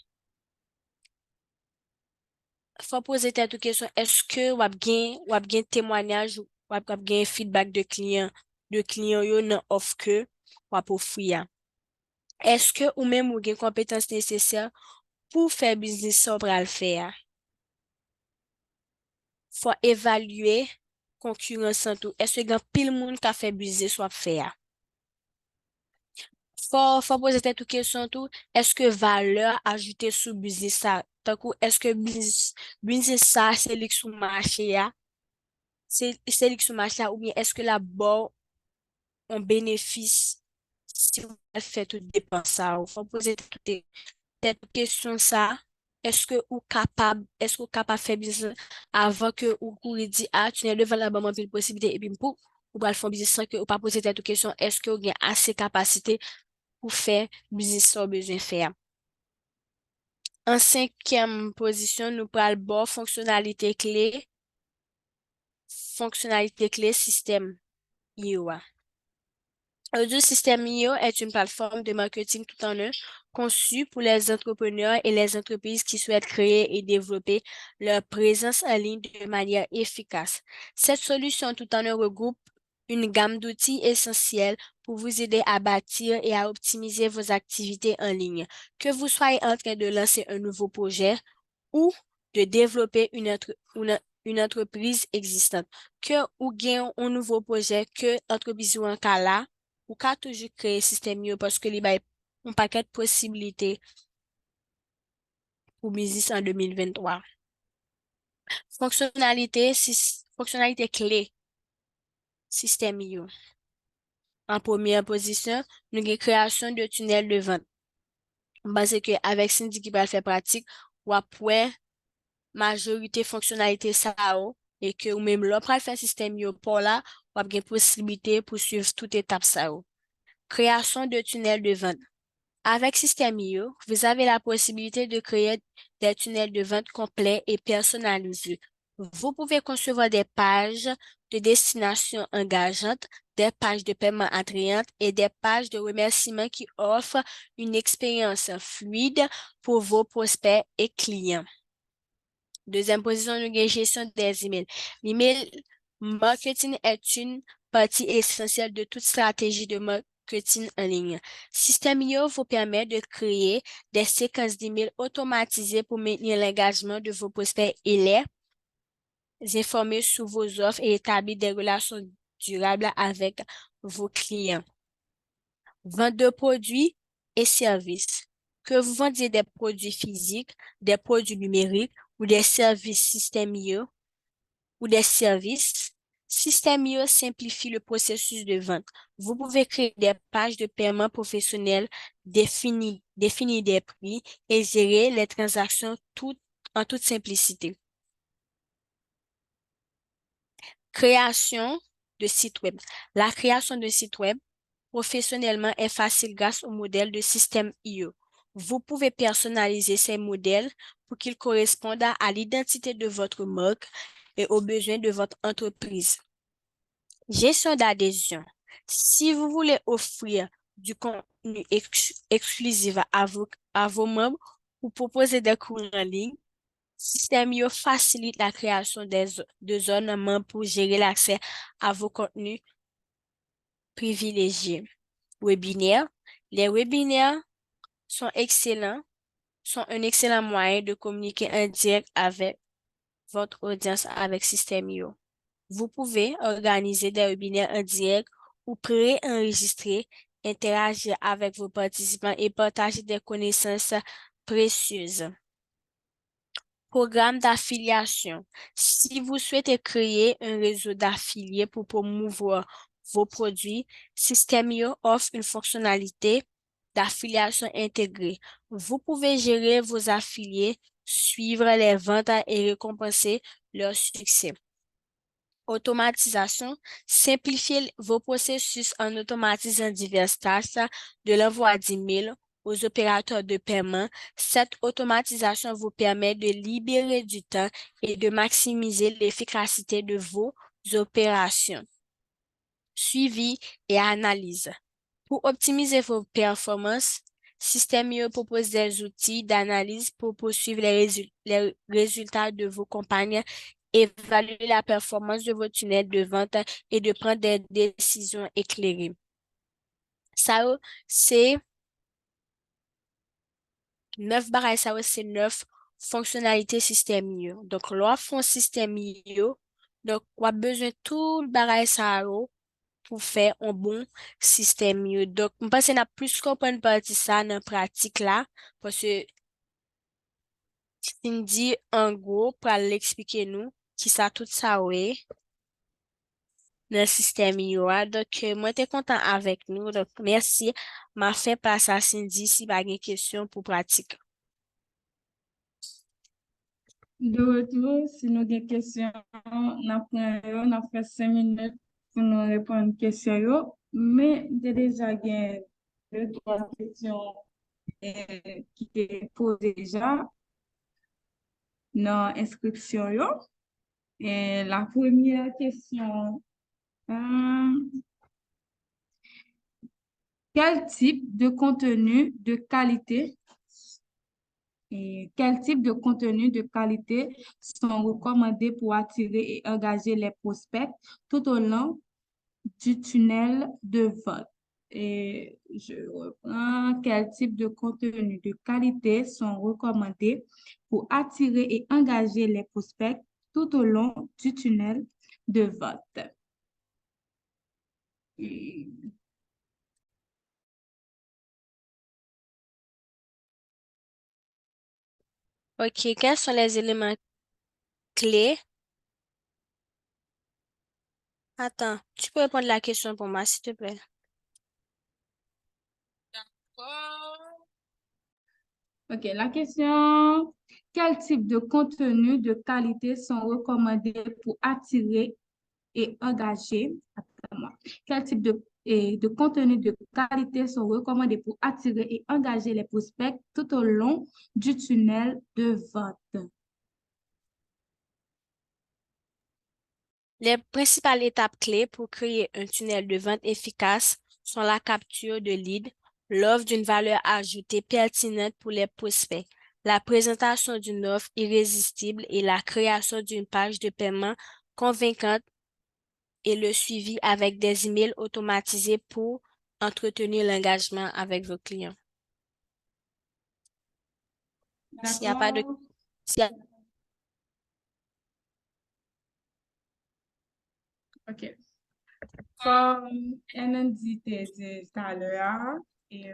Faut poser des questions, est-ce que wap gen témoignage ou wap gen feedback de client yo nan offre que wap offri ya? Est-ce que ou même ou gen compétences nécessaires pour faire business sa pral faire ya? Faut évaluer concurrence tout. Est-ce que gen pile moun ka fait business wap faire ya? Faut poser cette question tout. Est-ce que valeur ajoutée sous business ça? Tant que est-ce que business ça c'est li sous marché ya? C'est li sous marché ya ou bien est-ce que la bon en bénéfice si vous faites tout dépense ça? Faut poser cette question ça. Est-ce que ou capable faire business avant que ou courir dit ah tu n'es devant la bonne pile possibilité et puis pour ou pas le faire business sans que ou pas poser cette question est-ce que vous avez assez capacité pour faire business sans besoin faire. En cinquième position, nous prenons bon fonctionnalité clé système IOA. Odoo System IO est une plateforme de marketing tout en un conçue pour les entrepreneurs et les entreprises qui souhaitent créer et développer leur présence en ligne de manière efficace. Cette solution tout en un regroupe une gamme d'outils essentiels pour vous aider à bâtir et à optimiser vos activités en ligne. Que vous soyez en train de lancer un nouveau projet ou de développer une entreprise existante, que ou gain un nouveau projet que entreprise ou en cas là, ou ka toujours créer système mieux parce que li bay un paquet de possibilités pour business en 2023. Fonctionnalité clé système mieux. En première position, nous avons création de tunnel de vente. Parce que avec Cindy qui va faire pratique, ou après majorité fonctionnalité ça et que ou même l'on pral faire système yo pour là, ou a une possibilité pour suivre toute étape ça. Création de tunnels de vente. Avec Système IO, vous avez la possibilité de créer des tunnels de vente complets et personnalisés. Vous pouvez concevoir des pages de destination engageantes, des pages de paiement attrayantes et des pages de remerciement qui offrent une expérience fluide pour vos prospects et clients. Deuxième position, nous avons gestion des emails. L'email marketing est une partie essentielle de toute stratégie de marketing en ligne. System.io vous permet de créer des séquences d'emails automatisées pour maintenir l'engagement de vos prospects et les informer sur vos offres et établir des relations durables avec vos clients. Vente de produits et services. Que vous vendiez des produits physiques, des produits numériques ou des services systémieux ou des services. Systémieux simplifie le processus de vente. Vous pouvez créer des pages de paiement professionnelles, définir des prix et gérer les transactions en toute simplicité. Création de site web. La création de site web professionnellement est facile grâce au modèle de système IO. Vous pouvez personnaliser ces modèles pour qu'ils correspondent à l'identité de votre marque et aux besoins de votre entreprise. Gestion d'adhésion. Si vous voulez offrir du contenu exclusif à vos membres ou proposer des cours en ligne, Systemio facilite la création de zones membres pour gérer l'accès à vos contenus privilégiés. Webinaires. Les webinaires sont excellents, sont un excellent moyen de communiquer en direct avec votre audience avec Systemio. Vous pouvez organiser des webinaires en direct ou pré-enregistrer, interagir avec vos participants et partager des connaissances précieuses. Programme d'affiliation. Si vous souhaitez créer un réseau d'affiliés pour promouvoir vos produits, Systemio offre une fonctionnalité d'affiliation intégrée. Vous pouvez gérer vos affiliés, suivre les ventes et récompenser leur succès. Automatisation, simplifiez vos processus en automatisant diverses tâches de l'envoi d'emails aux opérateurs de paiement. Cette automatisation vous permet de libérer du temps et de maximiser l'efficacité de vos opérations. Suivi et analyse. Pour optimiser vos performances, Systemio propose des outils d'analyse pour poursuivre les résultats de vos campagnes, évaluer la performance de vos tunnels de vente et de prendre des décisions éclairées. Ça, c'est 9 fonctionnalités Systemio. Donc, l'offre Systemio, donc, on a besoin de tout le bagage ça pour faire un bon système mieux. Donc, je pense qu'on a plus comprendre partie ça dans la pratique là, parce que Cindy, en gros, pour l'expliquer nous, qui ça tout ça, ouais, dans le système yo. Donc, moi, t'es content avec nous. Donc, merci. M'a fait passer à Cindy si pas de question pour pratique. De retour, si nous avons des questions, on a fait 5 minutes pour nous répondre aux questions. Mais j'ai déjà gagné 2, 3 questions qui étaient posées déjà dans l'inscription. Et la première question, quel type de contenu de qualité et quel type de contenu de qualité sont recommandés pour attirer et engager les prospects tout au long du tunnel de vente? Et je reprends, quel type de contenu de qualité sont recommandés pour attirer et engager les prospects tout au long du tunnel de vente? Et OK, quels sont les éléments clés? Attends, tu peux répondre la question pour moi, s'il te plaît? OK, la question, quel type de contenu de qualité sont recommandés pour attirer et engager, attends-moi, quel type de contenu de qualité sont recommandés pour attirer et engager les prospects tout au long du tunnel de vente? Les principales étapes clés pour créer un tunnel de vente efficace sont la capture de leads, l'offre d'une valeur ajoutée pertinente pour les prospects, la présentation d'une offre irrésistible et la création d'une page de paiement convaincante et le suivi avec des emails automatisés pour entretenir l'engagement avec vos clients. S'il n'y a pas de, D'accord? s'il y a OK. Comme on dit tout à l'heure, et,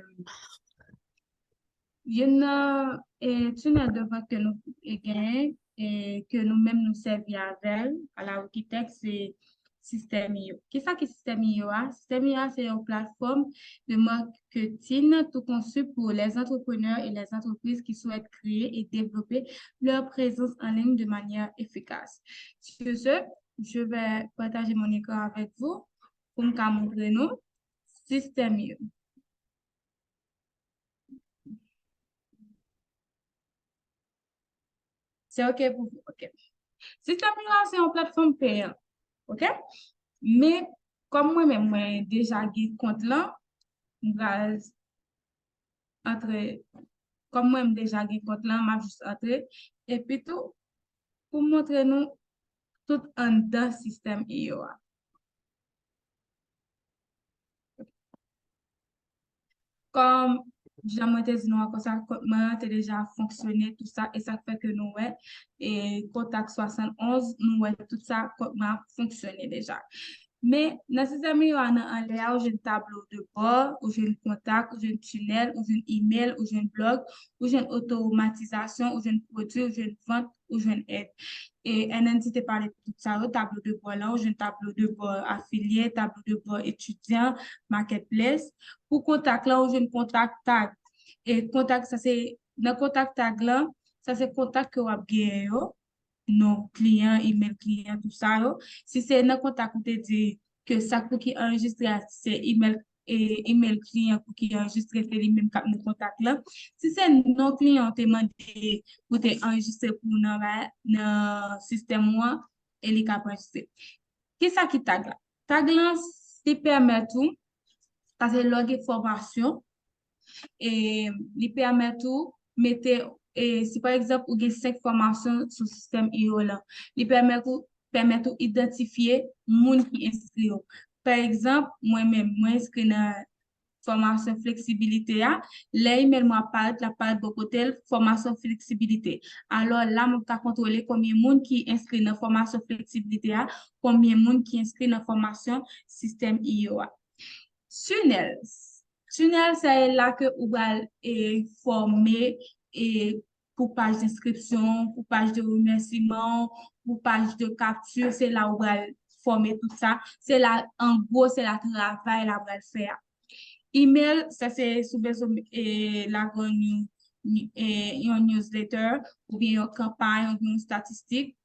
il y en a tunnel de vente que nous gagnons et que nous-mêmes nous servons avec à l'architecte, c'est Système IO. Qu'est-ce que Système IO a? Système IO, c'est une plateforme de marketing tout conçu pour les entrepreneurs et les entreprises qui souhaitent créer et développer leur présence en ligne de manière efficace. Sur ce, je vais partager mon écran avec vous pour me montrer nous Système IO. C'est OK pour vous? OK. Système IO, c'est une plateforme payante. OK? Mais comme moi-même, moi, déjà gagné compte là, je vais entrer, comme moi-même déjà gagné compte là, je vais juste entrer. Et puis tout, pour montrer nous tout en dans système IO. Comme j'aimerais te dire, nous, comme ça, comment t'es déjà fonctionné, tout ça, et ça fait que nous, ouais, et contact 71, nous, ouais, tout ça, comment fonctionné déjà. Mais dans ces amis, on a en l'air, j'ai un tableau de bord, ou j'ai un contact, ou j'ai un tunnel, ou j'ai un email, ou j'ai un blog, ou j'ai une automatisation, ou j'ai un produit, ou j'ai une vente, ou j'ai une aide. Et un entité parle de tout ça, au tableau de bord là, ou j'ai un tableau de bord affilié, tableau de bord étudiant, marketplace. Pour contact là, où j'ai un contact tag. Et contact, ça c'est, dans contact tag là, ça c'est contact que vous avez nos clients, email clients, tout ça. Yo. Si c'est dans contact où te dit que ça pour qui enregistre, c'est email et email client pour qui enregistre, c'est les mêmes cap nous contact là. Si c'est nos clients te demandé pour te enregistrer pour dans système moi et les cap enregistrer. Qu'est-ce ça qui tag là? Tag là, c'est permet tout, ça c'est log formation et il permet tout, mettez, et si par exemple, vous avez 5 formations sur le système IO là, il permet tout identifier les gens qui inscrivent. Par exemple, moi-même, moi inscrit dans formation flexibilité, là, email moi parle, la parle de côté formation flexibilité. Alors là, je vais contrôler combien de monde qui inscrit dans formation flexibilité, combien de monde qui inscrit dans formation système IO. Tunnel. Tunnel, c'est là que vous allez former et pour page d'inscription, pour page de remerciement, pour page de capture, c'est là où vous allez former tout ça. C'est là, en gros, c'est la travail là où vous allez faire. Email, ça c'est sous besoin la grande une newsletter ou bien une campagne ou bien une statistique.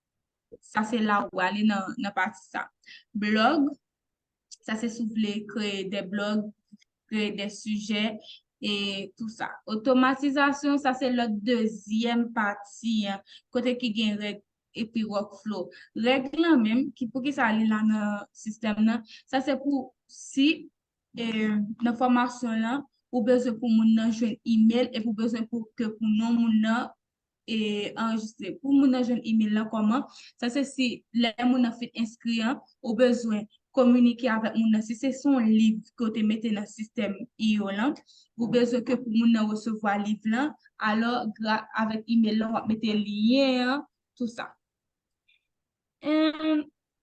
Ça c'est là où vous allez dans la partie ça. Blog, ça c'est si vous voulez créer des blogs, créer des sujets et tout ça. Automatisation, ça c'est la deuxième partie, hein, côté qui gagne règle et puis workflow. Règle là même, qui pour qui ça aller là dans le système là, ça c'est pour si dans formation là, ou besoin pour moun nan joindre email et pour besoin pour que pour non moun nan et enregistrer. Pour moun nan joindre email là comment? Ça c'est si les moun nan fait inscrire au besoin communiquer avec moun nan. Si c'est son livre que tu mette dans le système IO là, ou besoin que pour moun nan recevoir livre là, alors avec email là, on va mettre lien, hein, tout ça.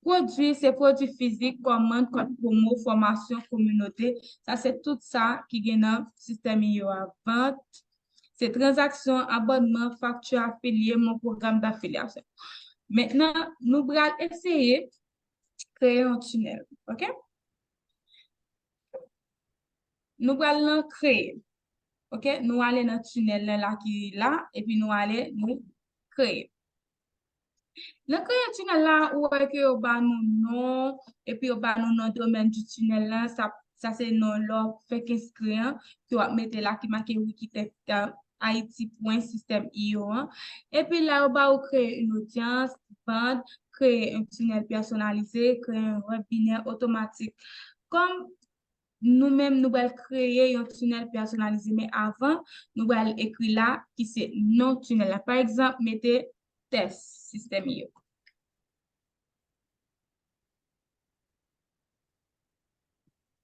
Produit, c'est produit physique, commande, code promo, formation, communauté. Ça, c'est tout ça qui gagne dans le système IO à vente. C'est transaction, abonnement, facture affiliée, mon programme d'affiliation. Maintenant, nous allons essayer de créer un tunnel. OK? Nous allons créer. OK? Nous allons dans le tunnel là qui est là et puis nous allons nous créer. Le créer tunnel là, ou est que on va nous nom, et puis on va nous nom domaine du tunnel là, ça c'est non là, fait qu'inscrire, tu vas mettre là qui marque Wikitech Haiti.système.io. Et puis là, on va créer une audience, vendre, créer un tunnel personnalisé, créer un webinaire automatique. Comme nous-mêmes, nous allons créer un tunnel personnalisé, mais avant, nous allons écrire là qui c'est non tunnel. Par exemple, mettez test système.io.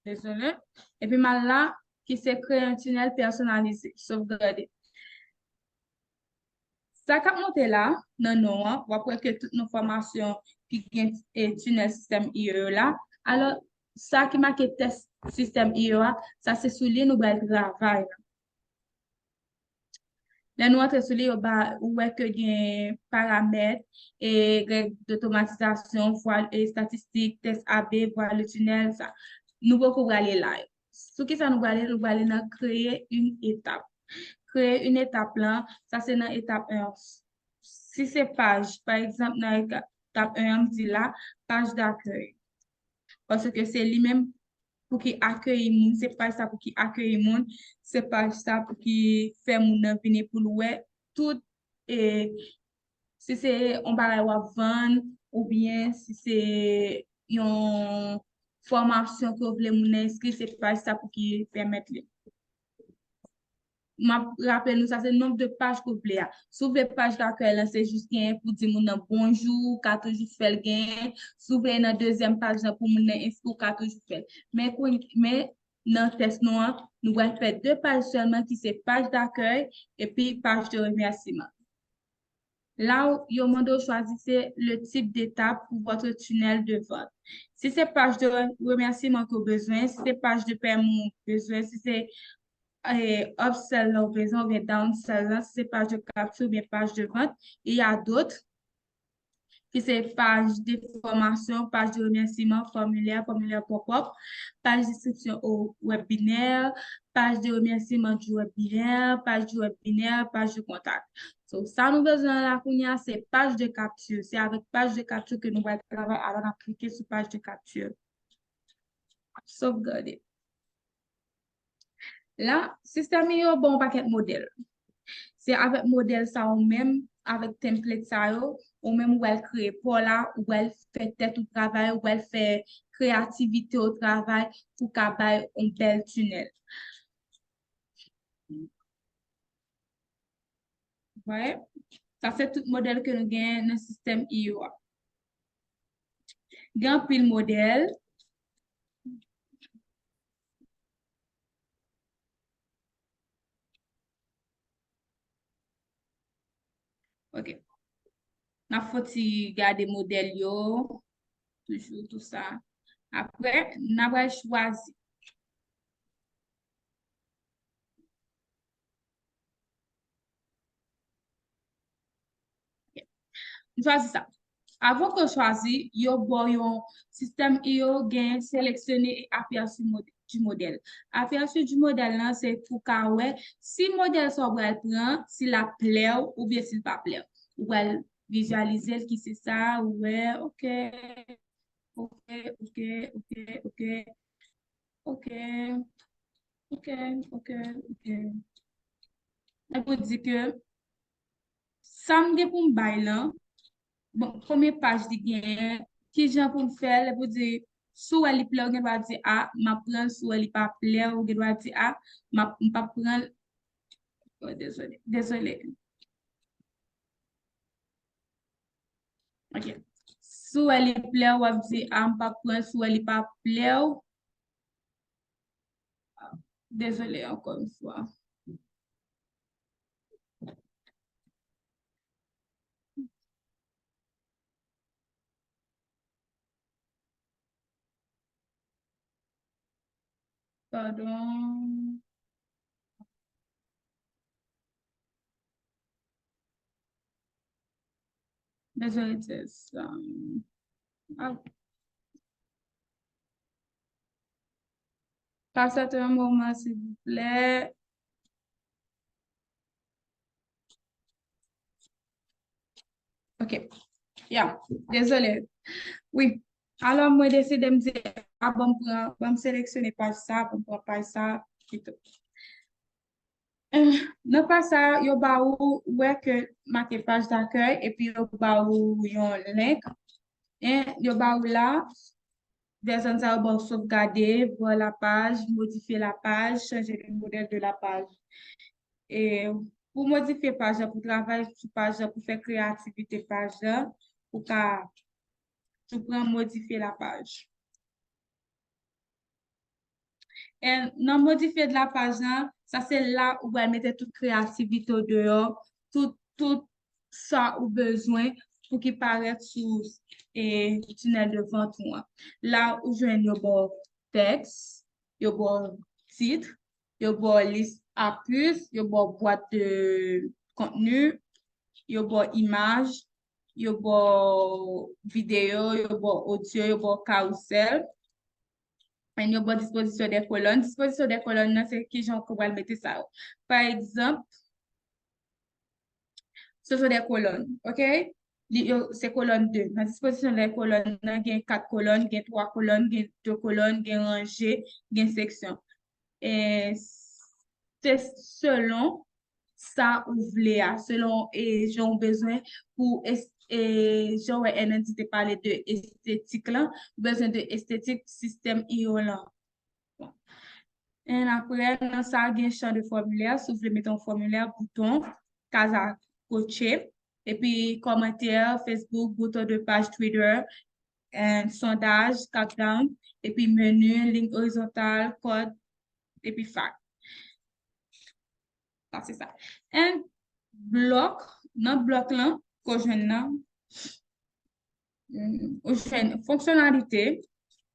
Désolé. Et puis maintenant, qui s'est créé un tunnel personnalisé, sauvegarder. Ça qui monté là, non, non, on va prendre que toutes nos formations qui gen tunnel système IE là. Alors, ça qui marque test système IE, ça c'est sous lui nous le travail. Là, nous entrons sur les ouais que gen paramètres et règles d'automatisation, voile et statistiques, test AB, voile le tunnel, ça. Nous pouvons aller là. Ce qui ça nous va aller dans créer une étape. Créer une étape là, ça c'est dans étape 1. Si c'est page, par exemple, dans étape 1, on dit là, page d'accueil. Parce que c'est lui-même pour qu'il accueille les gens, c'est pas ça pour qu'il accueille les gens, c'est pas ça pour qu'il fait les gens venir pour louer. Tout, et si c'est on va vendre, ou bien si c'est une formation que vous voulez moun inscrire, c'est pas ça pour qu'il permette. Ma rappelle nous ça c'est le nombre de pages qu'on voulez. Souvent page d'accueil là c'est juste gain pour dire mon bonjour, qu'a toujours fait le gain. Souvent dans deuxième page là pour mon inscrire qu'a toujours fait. Mais dans le test noir, nous allons faire deux pages seulement qui c'est page d'accueil et puis page de remerciement. Là, il demande de choisir le type d'étape pour votre tunnel de vote. Si c'est page de remerciement que vous avez besoin, si c'est page de paiement que vous avez besoin, si c'est upsell là, besoin, ou bien downsell là, si c'est page de capture ou bien page de vente. Et il y a d'autres qui c'est page de formation, page de remerciement, formulaire pop-up, page d'inscription au webinaire, page de remerciement du webinaire, page du webinaire, page de contact. So, ça, nous besoin là, c'est page de capture. C'est avec page de capture que nous allons travailler. Alors, on a cliqué sur page de capture. Sauvegarder. Là, système est un bon paquet de modèles. C'est avec modèle ça ou même, avec template ça ou même où elle crée pour là, où elle fait tête au travail, où elle fait créativité au travail pour qu'elle ait un bel tunnel. Ouais. Ça, c'est tout modèle que nous gagnons dans le système IOA. Gagne pile modèle. OK. Il faut garder modèle yo, toujours tout ça. Après, nous avons choisi. Choisi ça. Avant que choisi, yo bon système yo gain sélectionner et aperçu du modèle. Aperçu du modèle là c'est pour ka ouais si modèle ça va prendre, si la plaît ou bien s'il pas plaît. Ou elle visualiser qui c'est ça ouais OK. OK, OK, OK, OK. OK. OK, OK, OK. Elle peut dire que ça me pour me là. Bon, première page de gain, qui j'en pour faire, elle peut dire, soit elle plaît, on va dire, ah, ma prendre, soit elle pas plaît, on va dire, ah, ma pas prendre, oh, désolé, désolé. OK. Soit elle plaît, on va dire, ah, ma pas prendre, soit elle pas plaît, désolé encore une fois. Pardon. Désolé, c'est ça. Ah, passez un moment, s'il vous plaît. OK. Yeah. Désolé. Oui. Alors, moi, décide de me dire, ah, bon, pour me sélectionner page ça, pour me page ça, et tout. Non pas ça, yo ba ou ouais que marqué page d'accueil et puis yo ba ou yon link. Et yo ba ou là, personne ça va sauvegarder, voir la page, modifier la page, changer le modèle de la page. Et pour modifier page, pour travailler sur page, pour faire créativité page, pour qu'à tu prends modifier la page. Et non modifier de la page, ça c'est là où elle mettre toute créativité dehors, tout ça ou besoin pour qu'il paraisse sous et tunnel de vente. Là où je viens bon texte, yo bon titre, yo bon liste à plus, yo bon boîte de contenu, yo bon image, yo bon vidéo, yo bon audio, yo bon carousel. Et yo bon disposition des colonnes. Disposition des colonnes, c'est qui j'en va mettre ça. Par exemple, ce sont des colonnes, OK? C'est colonne 2. Dans la disposition des colonnes, il y a 4 colonnes, il y a 3 colonnes, il y a 2 colonnes, il y a rangée, il y a une section. Et c'est selon ça ou voulez, selon et j'ai besoin pour et j'aurais une entité parler de esthétique là, besoin de esthétique système IO là. Bon. Et après, dans ça, il y a un champ de formulaire. Si vous voulez mettre un formulaire, bouton, casa coacher. Et puis, commentaire, Facebook, bouton de page Twitter, un sondage, countdown. Et puis, menu, ligne horizontale, code, et puis fac. Ça, c'est ça. Un bloc, dans bloc là, que je une fonctionnalité,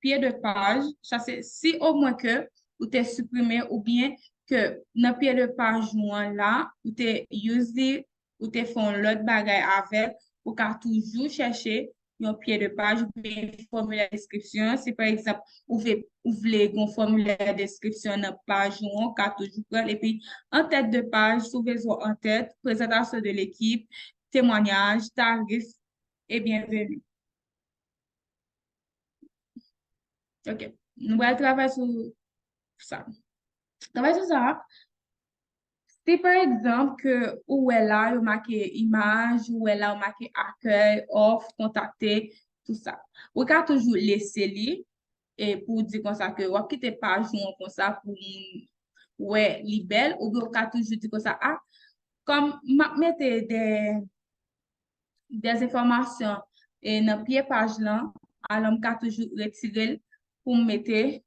pied de page, ça c'est si au moins que vous t'es supprimé ou bien que dans pied de page là, vous t'es usé ou t'es fait l'autre bagage avec, ou qu'à toujours chercher un pied de page ou bien un formulaire de description. Si par exemple, vous voulez un formulaire de description dans page 1, qu'à toujours prendre. Et puis, en tête de page, soulevez-vous en tête, présentation de l'équipe, témoignage, tarif et bienvenue. OK. Nous allons travailler sur ça. Travailler sur ça. Si par exemple que où est là, il marqué image, où est là, il marqué accueil, offre, contacter, tout ça. Vous pouvez toujours laisser lui et pour dire comme ça que vous quittez page comme ça pour ouais, libelle ou bien vous pouvez toujours dire comme ça ah comme mettez des informations et dans pied page là, alors vous pouvez toujours retirer pour mettre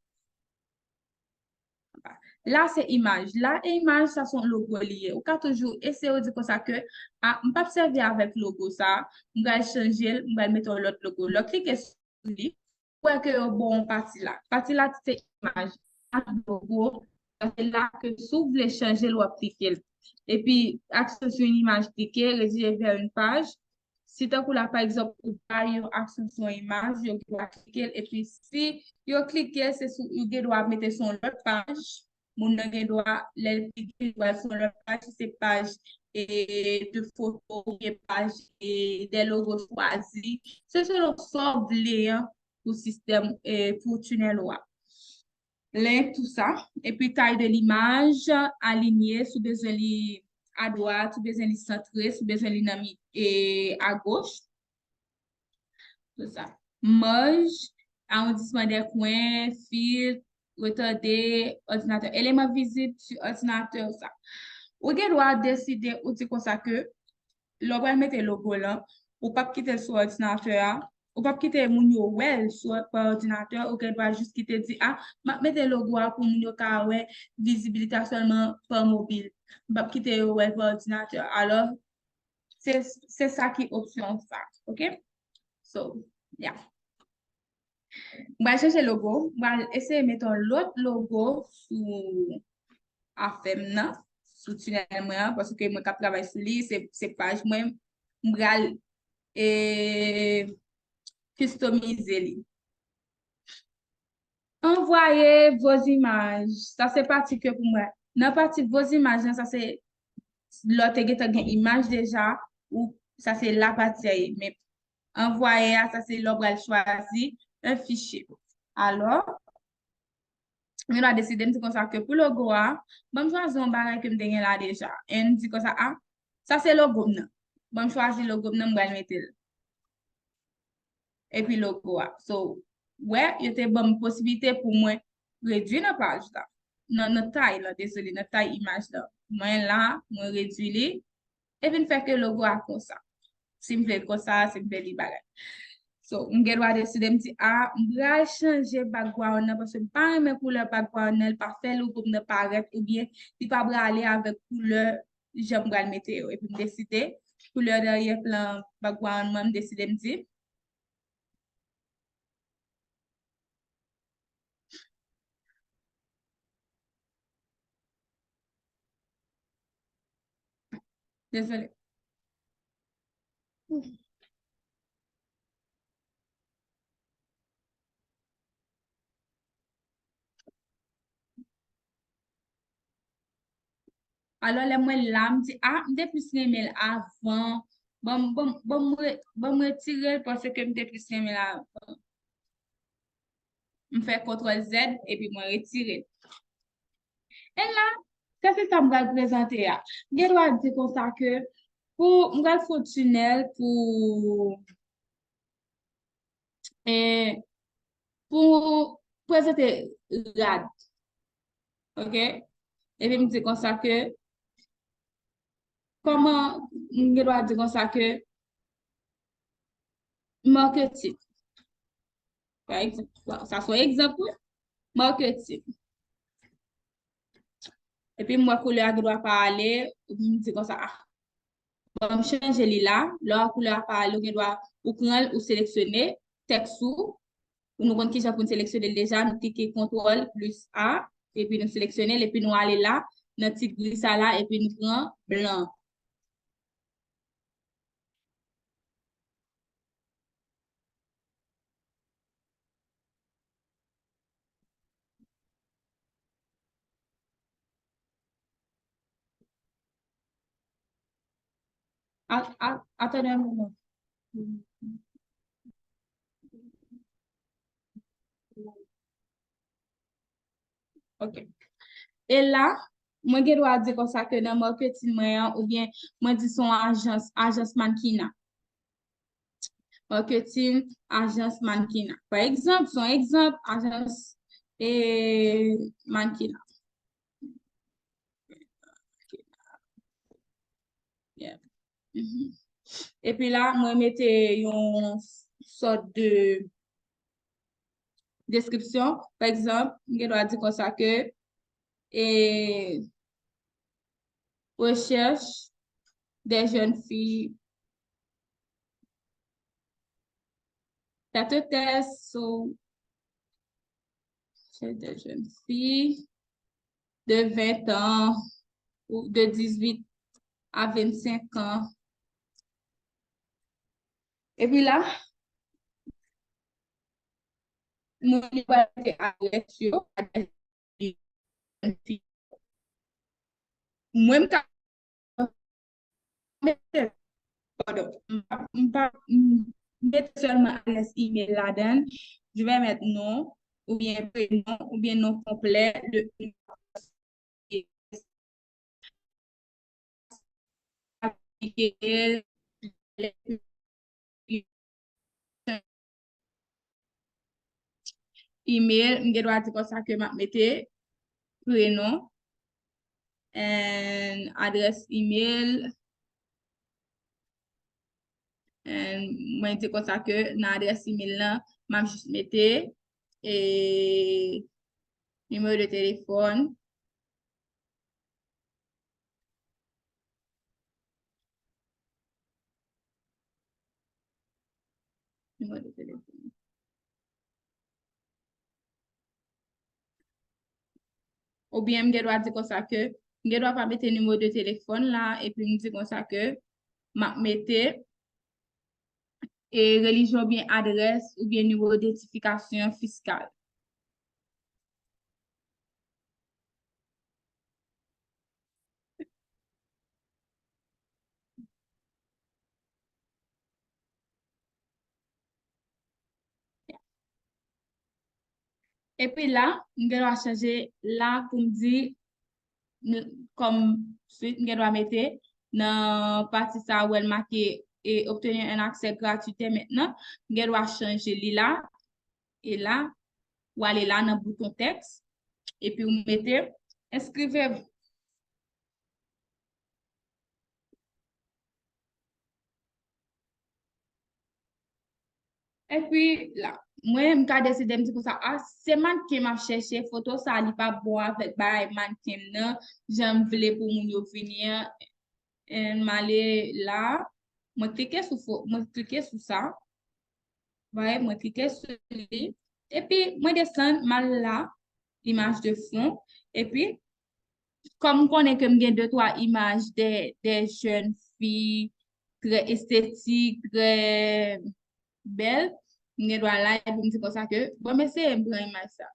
là, c'est image. Là, et image, ça sont logo liés. Ou quand toujours essayer de dire comme ça que, ah, je ne pas servir avec logo ça, je vais changer, je vais mettre l'autre logo. Là, cliquez sur lui, pour que bon partie là. Partie là, c'est image. Logo, c'est là que si vous voulez changer, vous cliquez. Et puis, accès sur une image, cliquez, rediriger vers une page. Si tu as par exemple, vous avez accès sur une image, vous pouvez cliquer. Et puis, si vous cliquez, c'est sur, vous devez mettre sur l'autre page. Mon doit les sur leur page, c'est page et de photos, des pages et des logos choisis. C'est selon sort pour système et pour tunnel link, tout ça. Et puis taille de l'image, alignée, sous besoin à droite, sous besoin de centrer, sous besoin de et à gauche. Tout ça. Merge, arrondissement des coins, filtre, retarder, ordinateur, élément visible sur ordinateur, ça. Ou bien doit décider ou dire comme ça que l'on mettre le logo là, ou pas quitter sur ordinateur, ou pas quitter mon yo well sur ordinateur, ou qu'elle doit juste quitter dire ah, mettre le logo pour mon yo ka ouais visibilité seulement par mobile. Pas quitter well par ordinateur. Alors c'est ça qui est option ça, OK? So, yeah. Je vais changer le logo. Je vais essayer de mettre l'autre logo sur AFEM, sur tunnel, parce que je travaille sur lui, c'est page, moi, je vais customiser lui. Envoyez vos images. Ça, c'est parti que pour moi. Dans la partie vos images, ça, c'est l'autre image déjà, ou ça, c'est la partie. Mais envoyer, ça, c'est l'autre choisir un fichier. Alors, je vais décider de dire comme ça que pour le logo, je vais choisir un bagage que je suis là déjà. Et je dis comme ça, ah, ça c'est le logo. Je vais choisir le logo, je vais le mettre. Et puis le logo. So, ouais, il y a une possibilité pour moi de réduire la page là. Notre taille là, désolé, notre taille image là. Moi là, je réduis et puis faire que le logo a comme ça. Simple comme ça, simple les bagages. So, je vais décider de dire, ah, je vais changer le background parce que pas mes couleurs background, pas faire le groupe de paraître ou bien, il pas aller avec couleur j'aime le mettre et puis me décider. Couleur derrière plan background, moi me décider me dire. Désolé. Alors, les moi là, me dit, ah, me plus aimé avant. Bon, me retirer parce que me plus aimé là. Me faire CTRL Z et puis me retirer. Et là, qu'est-ce que ça me va présenter là? Je dois dire comme ça que pour me faire un tunnel et pour présenter RAD. OK? Et puis me dire comme ça que comment je dois dire comme ça que marketing. Par exemple, ça soit exemple, marketing. Et puis, moi, couleur qui doit parler, ou bien c'est comme ça. Bon, changer là, la couleur parler, ou doit ou prendre ou sélectionner texte ou nous connaissons qui j'ai pour sélectionner déjà, nous cliquer CTRL plus A, et puis nous sélectionner, et puis nous aller là, notre petit gris ça là, et puis nous prend blanc. Attendez un moment. OK. Et là, moi, je dois dire comme ça que dans marketing, moi, ou bien, moi, dis son agence mannequin. Marketing, agence mannequin. Par exemple, son exemple, agence et mannequin. Yeah. Et puis là, moi, mettez une sorte de description. Par exemple, je dois dire comme ça que et recherche des jeunes filles. T'as tout test sur des jeunes filles de 20 ans ou de 18 à 25 ans. Et puis là, moi, je vais adresse yo, adresse jeune fille. Moi, pardon, mettre seulement adresse email là-dedans. Je vais mettre nom, ou bien prénom, ou bien nom complet, le email, je dois dire comme ça que je mette prénom, adresse email, moi dis comme ça que dans l'adresse email là, je juste mette et numéro de téléphone, numéro de téléphone. Ou bien, je dois dire comme ça que je dois pas mettre numéro de téléphone là, et puis me dire comme ça que je mette et religion bien adresse ou bien numéro d'identification fiscale. Et puis là, je dois changer là pour me dire, comme suite, je dois mettre dans partie ça où elle marqué et obtenir un accès gratuit maintenant, je dois changer là et là, ou aller là dans le bouton texte, et puis vous mettez inscrivez-vous. Et puis là, moi, je décidé de me dire comme ça, ah, c'est mannequin qui m'a cherché photo, ça n'est pas bon avec bah, mannequin, non, j'aime voulais pour mon venir. M'aller là, moi cliquer sur ça, ouais, moi cliquer sur lui, et puis moi descendre mal là, image de fond, et puis comme on connaît que j'ai deux, trois images des jeunes filles très esthétiques, très belles, je dois là, et puis me dire comme ça que, bon, mais c'est un bon image ça.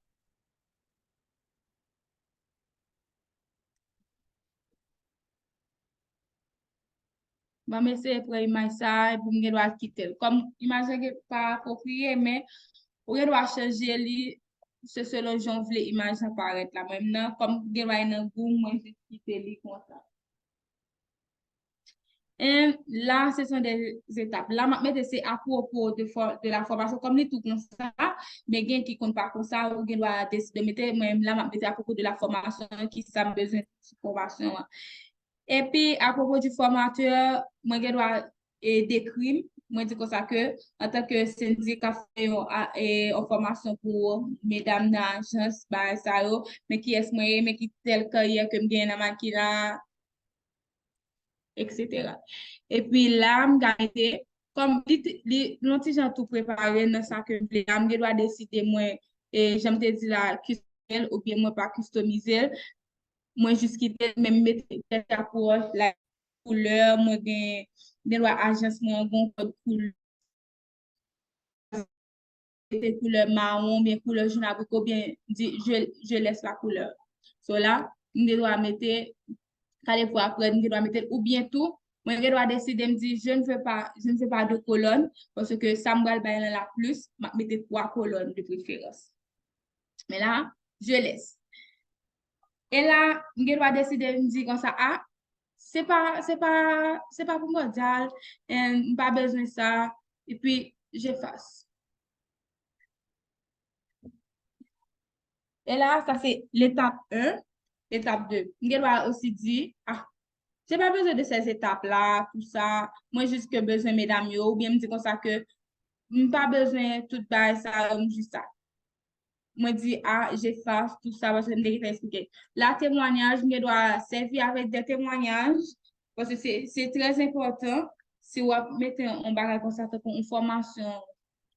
Bon, mais c'est pour image ça, et puis je dois quitter. Comme image n'est pas appropriée, mais on doit changer li, c'est selon j'en voulais image apparaître là. Maintenant, comme je dois un goût, moi, je quitter li comme ça. Et là, ce sont des étapes. Là, maintenant, c'est à propos de la formation, comme les tout comme ça, mais quelqu'un qui ne compte pas comme ça, ou qui doit décider de mettre, moi, là, maintenant, c'est à propos de la formation, qui ça a besoin de formation. Et puis, à propos du formateur, moi, je dois décrire, moi, je dis comme ça que, en tant que syndicat, en formation pour mesdames dans l'agence, bah, ça, mais qui est-ce moi, mais qui telle carrière que je gagne dans ma etc. Et puis là, je comme non si j'ai tout préparé dans ça que je dois décider moi et j'aime te dire la customiser ou bien moi pas customiser, moi juste quitter même mettre des approches la couleur, moi des doit agence moi bon code couleur couleur marron, bien couleur jaune abricot, bien je laisse la couleur. So là, je dois mettre quand fois après, je dois mettre ou bien tout. Moi, je dois décider de me dire, je ne veux pas de colonnes parce que ça me va bien la plus, je vais mettre trois colonnes de préférence. Mais là, je laisse. Et là, je dois décider de me dire comme ça, ah, c'est pas pour mondial, pas besoin de ça. Et puis, j'efface. Et là, ça c'est l'étape 1, l'étape 2. Je dois aussi dire, ah, j'ai pas besoin de ces étapes-là, tout ça. Moi, juste que besoin, mesdames, ou bien me dire comme ça que, pas besoin tout ça, juste ça. Moi, dis, ah, j'efface tout ça parce que je vais expliquer. La témoignage, je dois servir avec des témoignages parce que c'est très important. Si vous mettez un bagage comme ça, pour une formation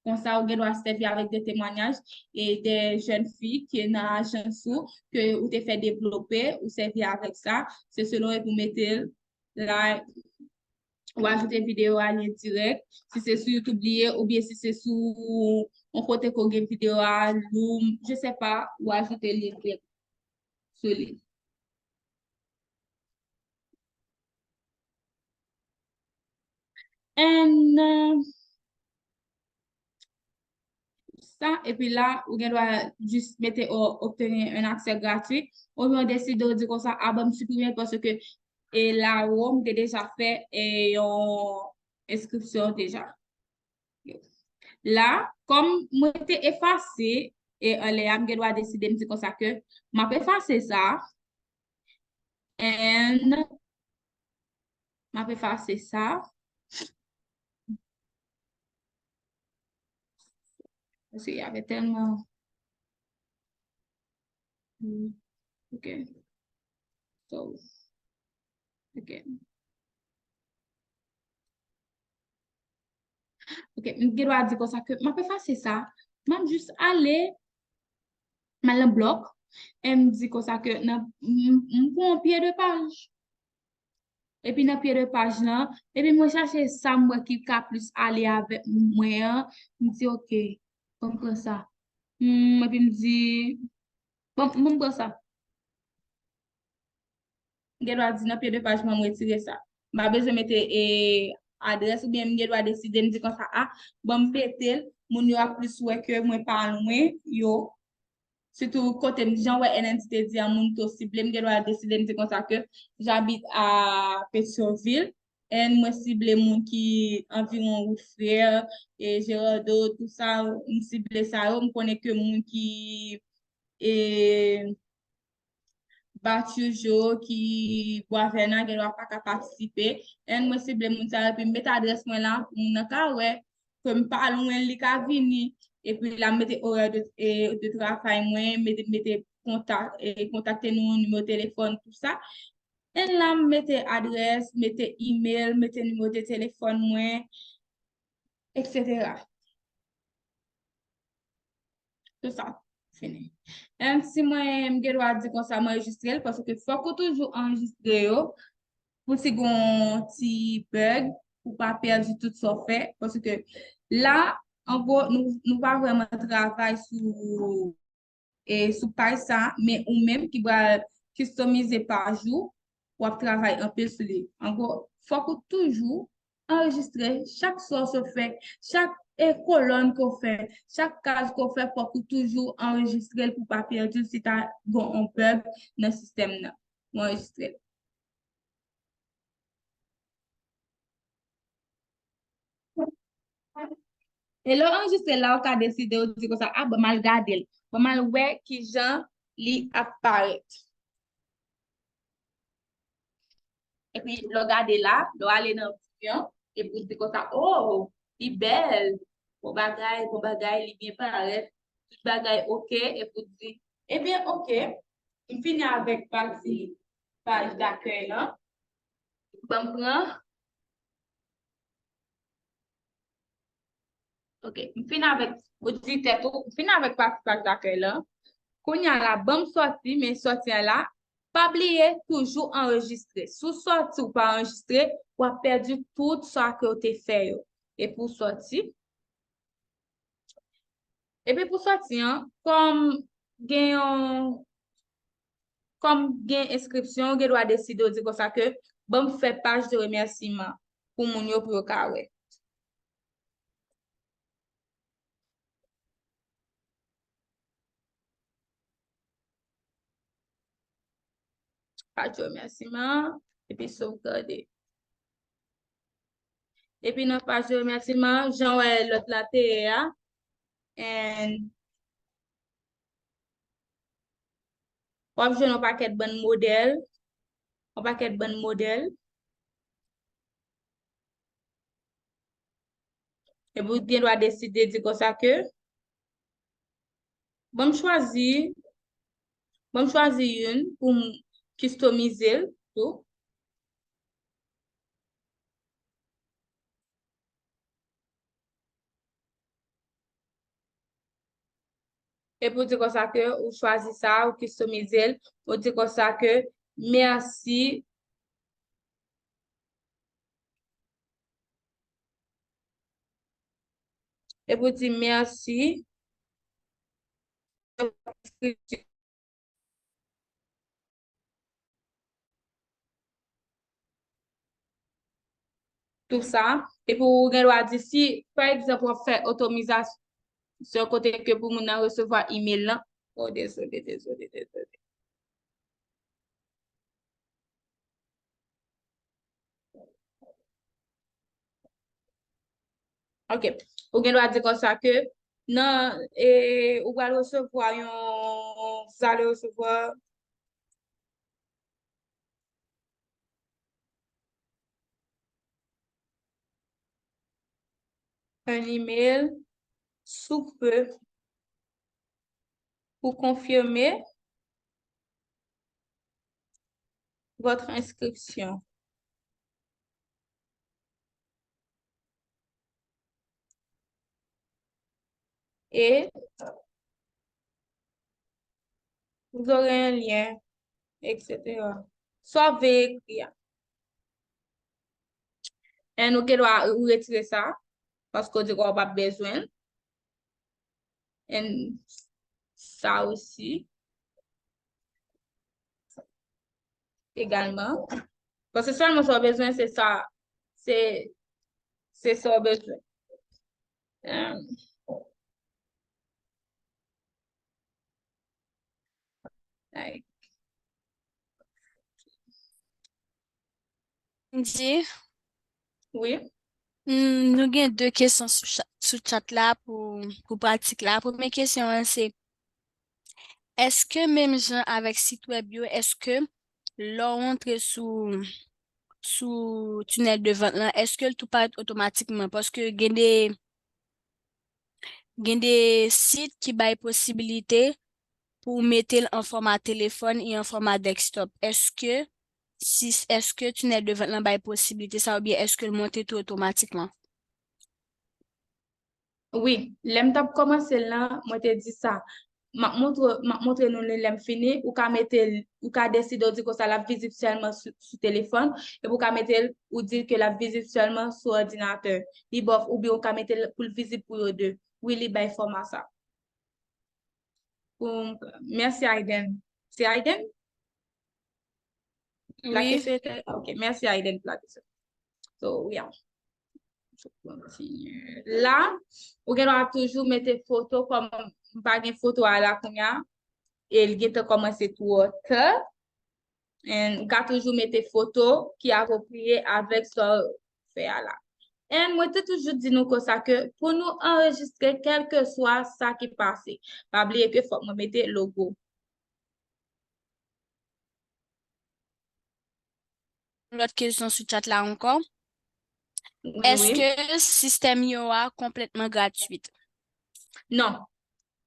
comme ça, vous doit servir avec des témoignages et des jeunes filles qui sont dans l'agence que vous avez fait développer ou servir avec ça. C'est selon que vous mettez là ou ajouter vidéo en lien direct. Si c'est sur YouTube lié, ou bien si c'est sur un côté qu'on gagne vidéo à Loom, je sais pas, ou ajouter lien direct sur lui. Et ça, et puis là, vous doit juste mettre obtenir un accès gratuit. Ou bien décide de dire comme ça, ah ben, supprimer parce que et là, on a déjà fait et une inscription déjà. Là, comme moi t'ai effacé et je dois décider de dire comme ça que m'a effacé ça et m'a effacé ça parce qu'il y avait tellement OK. So, OK. OK, je dois dire comme ça que m'a effacé ça, m'a juste aller dans le bloc et me dit comme ça que un pied de page. Et puis, dans le pied de page là, et puis, moi, chercher ça, moi, qui a plus aller avec moi. Je me dis, OK, comme ça. Et puis, me dit, bon, ça. Je dois dire, dans le pied de page, je vais retirer ça. Je besoin de mettre adresse ou bien je dois décider, me dire comme ça, ah, bon, peut-être, mon yo a plus ouais que moi par loin, yo. Surtout côté gens ouais identité dit à mon to cible me dois décider me dire comme ça que j'habite à Pétionville et moi cible mon qui environ route frère et Gérardo tout ça me cible ça on connaît que mon qui et Batoujo qui gouverneur qui doit pas participer et moi cible mon ça puis mettre adresse moi là mon ka ouais comme pas loin li ka vini et puis la mettre horaire de travail moi mettre contact et contacter nous numéro de téléphone tout ça Et là, mettez adresse, mettez email, mettez numéro de téléphone, moi, etc. Tout ça, fini. Si moi, je dois dire qu'on s'enregistrer parce que faut que toujours enregistrer pour si un petit bug pour pas perdre tout ce fait parce que là, en gros, nous pas vraiment travailler sur page ça, mais ou même qui va customiser par jour ou travailler un peu sur lui. En gros, faut que toujours enregistrer chaque source qu'on fait, chaque colonne qu'on fait, chaque case qu'on fait, faut que toujours enregistrer pour pas perdre si tu as un bug dans le système. Là. Enregistrer. Et là, enregistré là, on a décidé de dire comme ça, ah, ben, mal garder. Bon, mal ouais, qui Jean li apparaît. Et puis, le garder là, le aller dans le pion, et puis dire comme ça, oh, il est belle. Bon bagay, il bien paraît. Tout bagay, ok, et puis dire, eh bien, ok. On finit avec page d'accueil là. Bon, prend, ok. On finit avec, on dit, on finit avec page d'accueil là. Quand y a la bonne sortie, mais sortie là, pas oublier toujours enregistrer. Sous sortie ou pas enregistrer, ou a perdu tout ça que tu fait. Et pour sortir, et puis pour sortir, hein, gen, comme gain inscription, on doit décider de dire comme ça que bon fait page de remerciement pour mon yo pour le carré. Page de remerciement, et puis sauvegarder. Et puis dans page de remerciement, j'en ai l'autre la TEA, et on va un paquet de bon modèle, un paquet de bon modèle. Et vous doit décider de comme ça que, bon choisir, bon choisir une pour customiser tout. Et pour dire comme ça que, vous choisissez ça, ou customiser, vous dire comme ça que, merci. Et vous dire merci. Tout ça. Et pour vous dire si, par exemple, on fait automatisation sur côté que pour nous recevoir email là. Oh, désolé. OK. Ou gen do a di kon sa ke, nan, ou va recevoir vous allez recevoir un email sous peu pour confirmer votre inscription. Et vous aurez un lien, etc. Soit écrit. Et nous devons retirer ça parce qu'on dit qu'on n'a pas besoin. Et ça aussi, également. Parce que seulement ça besoin, c'est ça. C'est ça besoin. Euh, like, Dis, oui. nous avons deux questions sous chat là pour pratique là. Première question, hein, c'est est-ce que même gens avec site web, est-ce que l'on entre sous tunnel de vente là, est-ce que le tout part automatiquement? Parce que il y a des sites qui baillent possibilité pour mettre en format téléphone et en format desktop. Est-ce que si est-ce que tunnel de vente là ba possibilité ça ou bien est-ce que le monte tout automatiquement? Oui, l'aime tap commencé là, moi te dit ça. Ma montre nous l'aime fini ou ka mettre ou ka décider de dire que ça la visite seulement sur téléphone et pour ka mettre ou dire que la visite seulement sur ordinateur. Li bof ou bien ou ka mettre pour le visite pour eux deux. Oui, li bay format ça. Merci Aiden. C'est Aiden? La Oui, question était OK, merci Aiden pour la question. So, yeah. Je continue. Là, ou gen doit toujours mettre photo comme pas une photo à la première et il get commencé tout autre. Et ou ka toujours mettre photo qui est appropriée avec ce fait là. Et moi, te toujours dit nous comme ça que pour nous enregistrer quel que soit ça qui passe, pas oublier que faut me mettre logo. l'autre question sur chat là encore. Oui, Est-ce oui. que système YOA complètement gratuit? Non,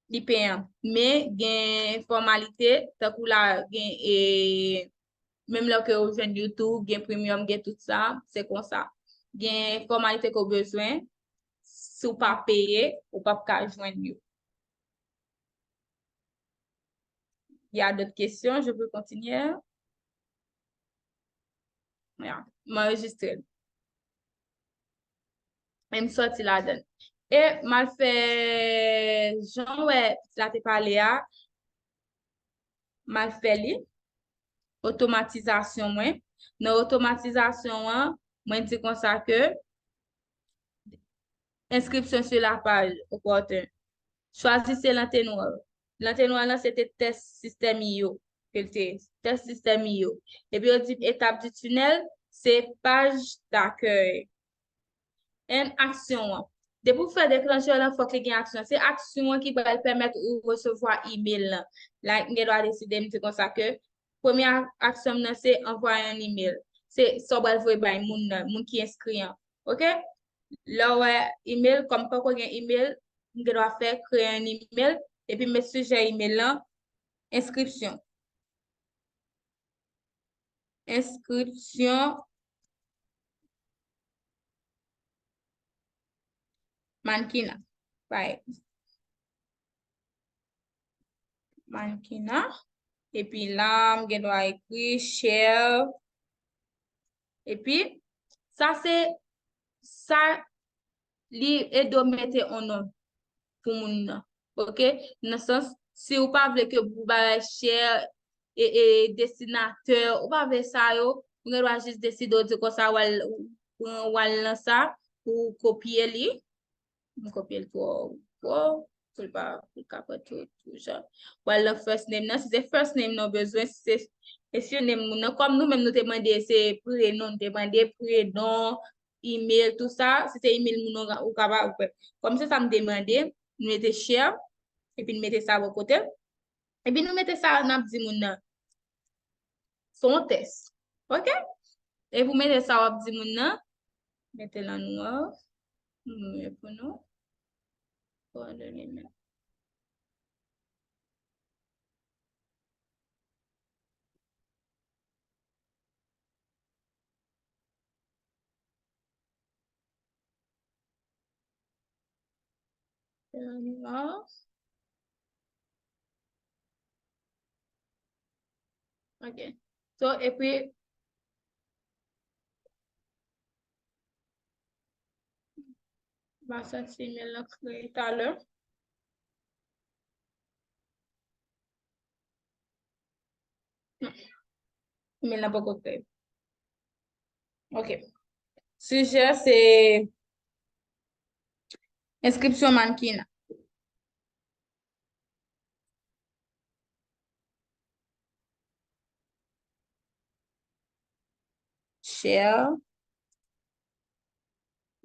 li payant. Mais gen formalité, tant que la gen même là que vous jouez YouTube, gen premium, gen tout ça, c'est comme ça. Gen formalité qu'on besoin, si vous pas payé, ou pas qu'à joindre you. Il y a d'autres questions, je peux continuer. Voilà, m'enregistrer. Et me sorti la donne. Et mal fait, Jean, ouais, là t'es parlé à, mal fait li, automatisation, moi. Dans automatisation, moi, dis comme ça que, inscription sur la page, opportun. Choisissez l'entonnoir. L'entonnoir, là, c'était test système IO. Test système IO. Et puis, on dit étape du tunnel, c'est page d'accueil. En action. De pour faire déclencher là, il faut qu'il y ait une action. C'est action qui va permettre de recevoir email là. Là, on doit décider de comme ça que première action là, c'est envoyer un email. C'est ça va voir by moun qui inscrit. OK? Là ouais, email comme pas qu'on a email, on doit faire créer un email et puis mettre sujet email là, inscription. Inscription mannequin. Ouais, mannequin. Et puis là, on doit écrire share. Et puis, ça, li et de mettre un nom pour moun nan. OK? Dans le sens, si vous pas voulez que vous ba share et destinateur, ou pas avec ça yo, vous doit juste décider de dire comme ça ou lan ça ou copier li. Vous copier le pour pas pour capter tout genre. Ou le first name nan, si c'est first name non besoin, si c'est et si name moun nan, comme nous même nous demander c'est prénom, demander prénom, email tout ça, si c'est email moun nan ou capable comme ça me demander, nous mettez share et puis nous mettez ça à côté. Et puis nous mettez ça dans petit moun nan. Son test. OK? Et vous mettez ça au petit moun nan, mettez la noir, nous pour nous. Coordonnées. Noir. OK. So, et puis, bah, ça, c'est email là créé tout à l'heure. Non, email là pas créé. OK. Sujet, c'est inscription mannequin. Share.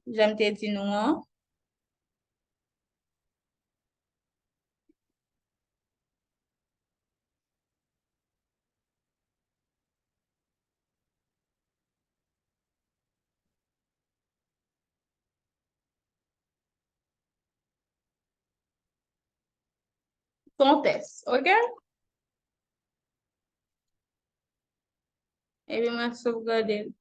J'aime te dire non. Ton test. OK? Et puis, moi, sauvegarder.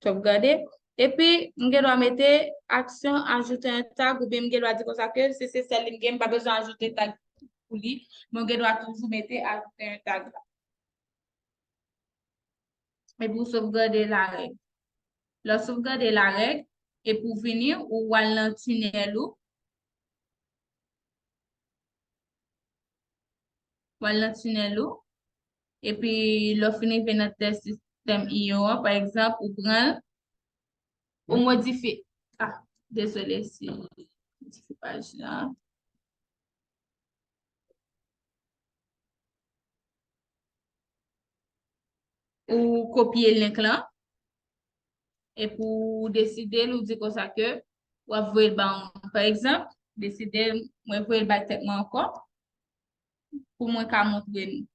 Sauvegarder. Et puis, je dois mettre action, ajouter un tag, ou bien je dois dire comme ça que si c'est celle qui pas besoin d'ajouter tag pour lui, mais je dois toujours mettre ajouter un tag là. Et pour sauvegarder la règle. La sauvegarder la règle, et pour finir, ou aller dans le tunnel, ou aller dans le tunnel, et puis, le finir dans notre système IO, par exemple, ou prendre, ou modifier. Ah, désolé si modifier page là. Ou copier le link là. Et pour décider, nous dire comme ça que, ou avoir le ban, par exemple, décider, moi, voir le ban encore, pour moi, qu'à montrer nous.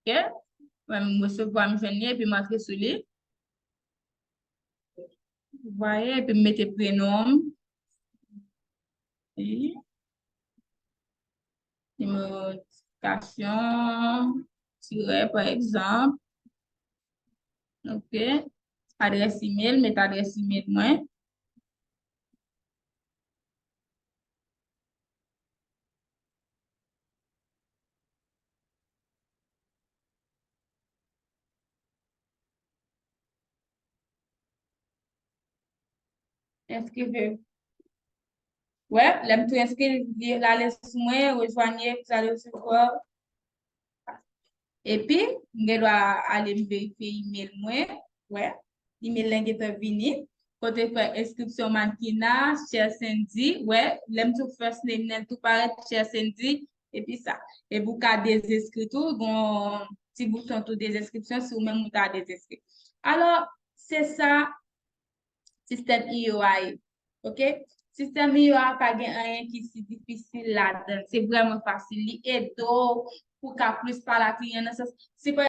OK? Ouais, moi, je vais me venir, et puis marquer sur lui. Vous voyez, et puis mettre prénom, et notification, tiret, par exemple. OK? Adresse email, mettre adresse email, moi. Inscrivez. Ouais, l'aime tout inscrire la liste, moi, rejoignez, vous allez recevoir. Et puis, je dois aller me vérifier email moi. Ouais. Email là qui est venu. Côté faire inscription mannequinat, cher Cindy. Ouais. L'aime tout first name, l'aime tout paraît, cher Cindy. Et puis ça. Et vous avez des inscrits tout, bon, si vous faites tout des inscriptions, si vous même vous avez des inscrits. Alors, c'est ça, système IOI. OK? Système IOI, pas rien qui est si difficile là-dedans. C'est vraiment facile. Il est pour qu'à plus par la client. Si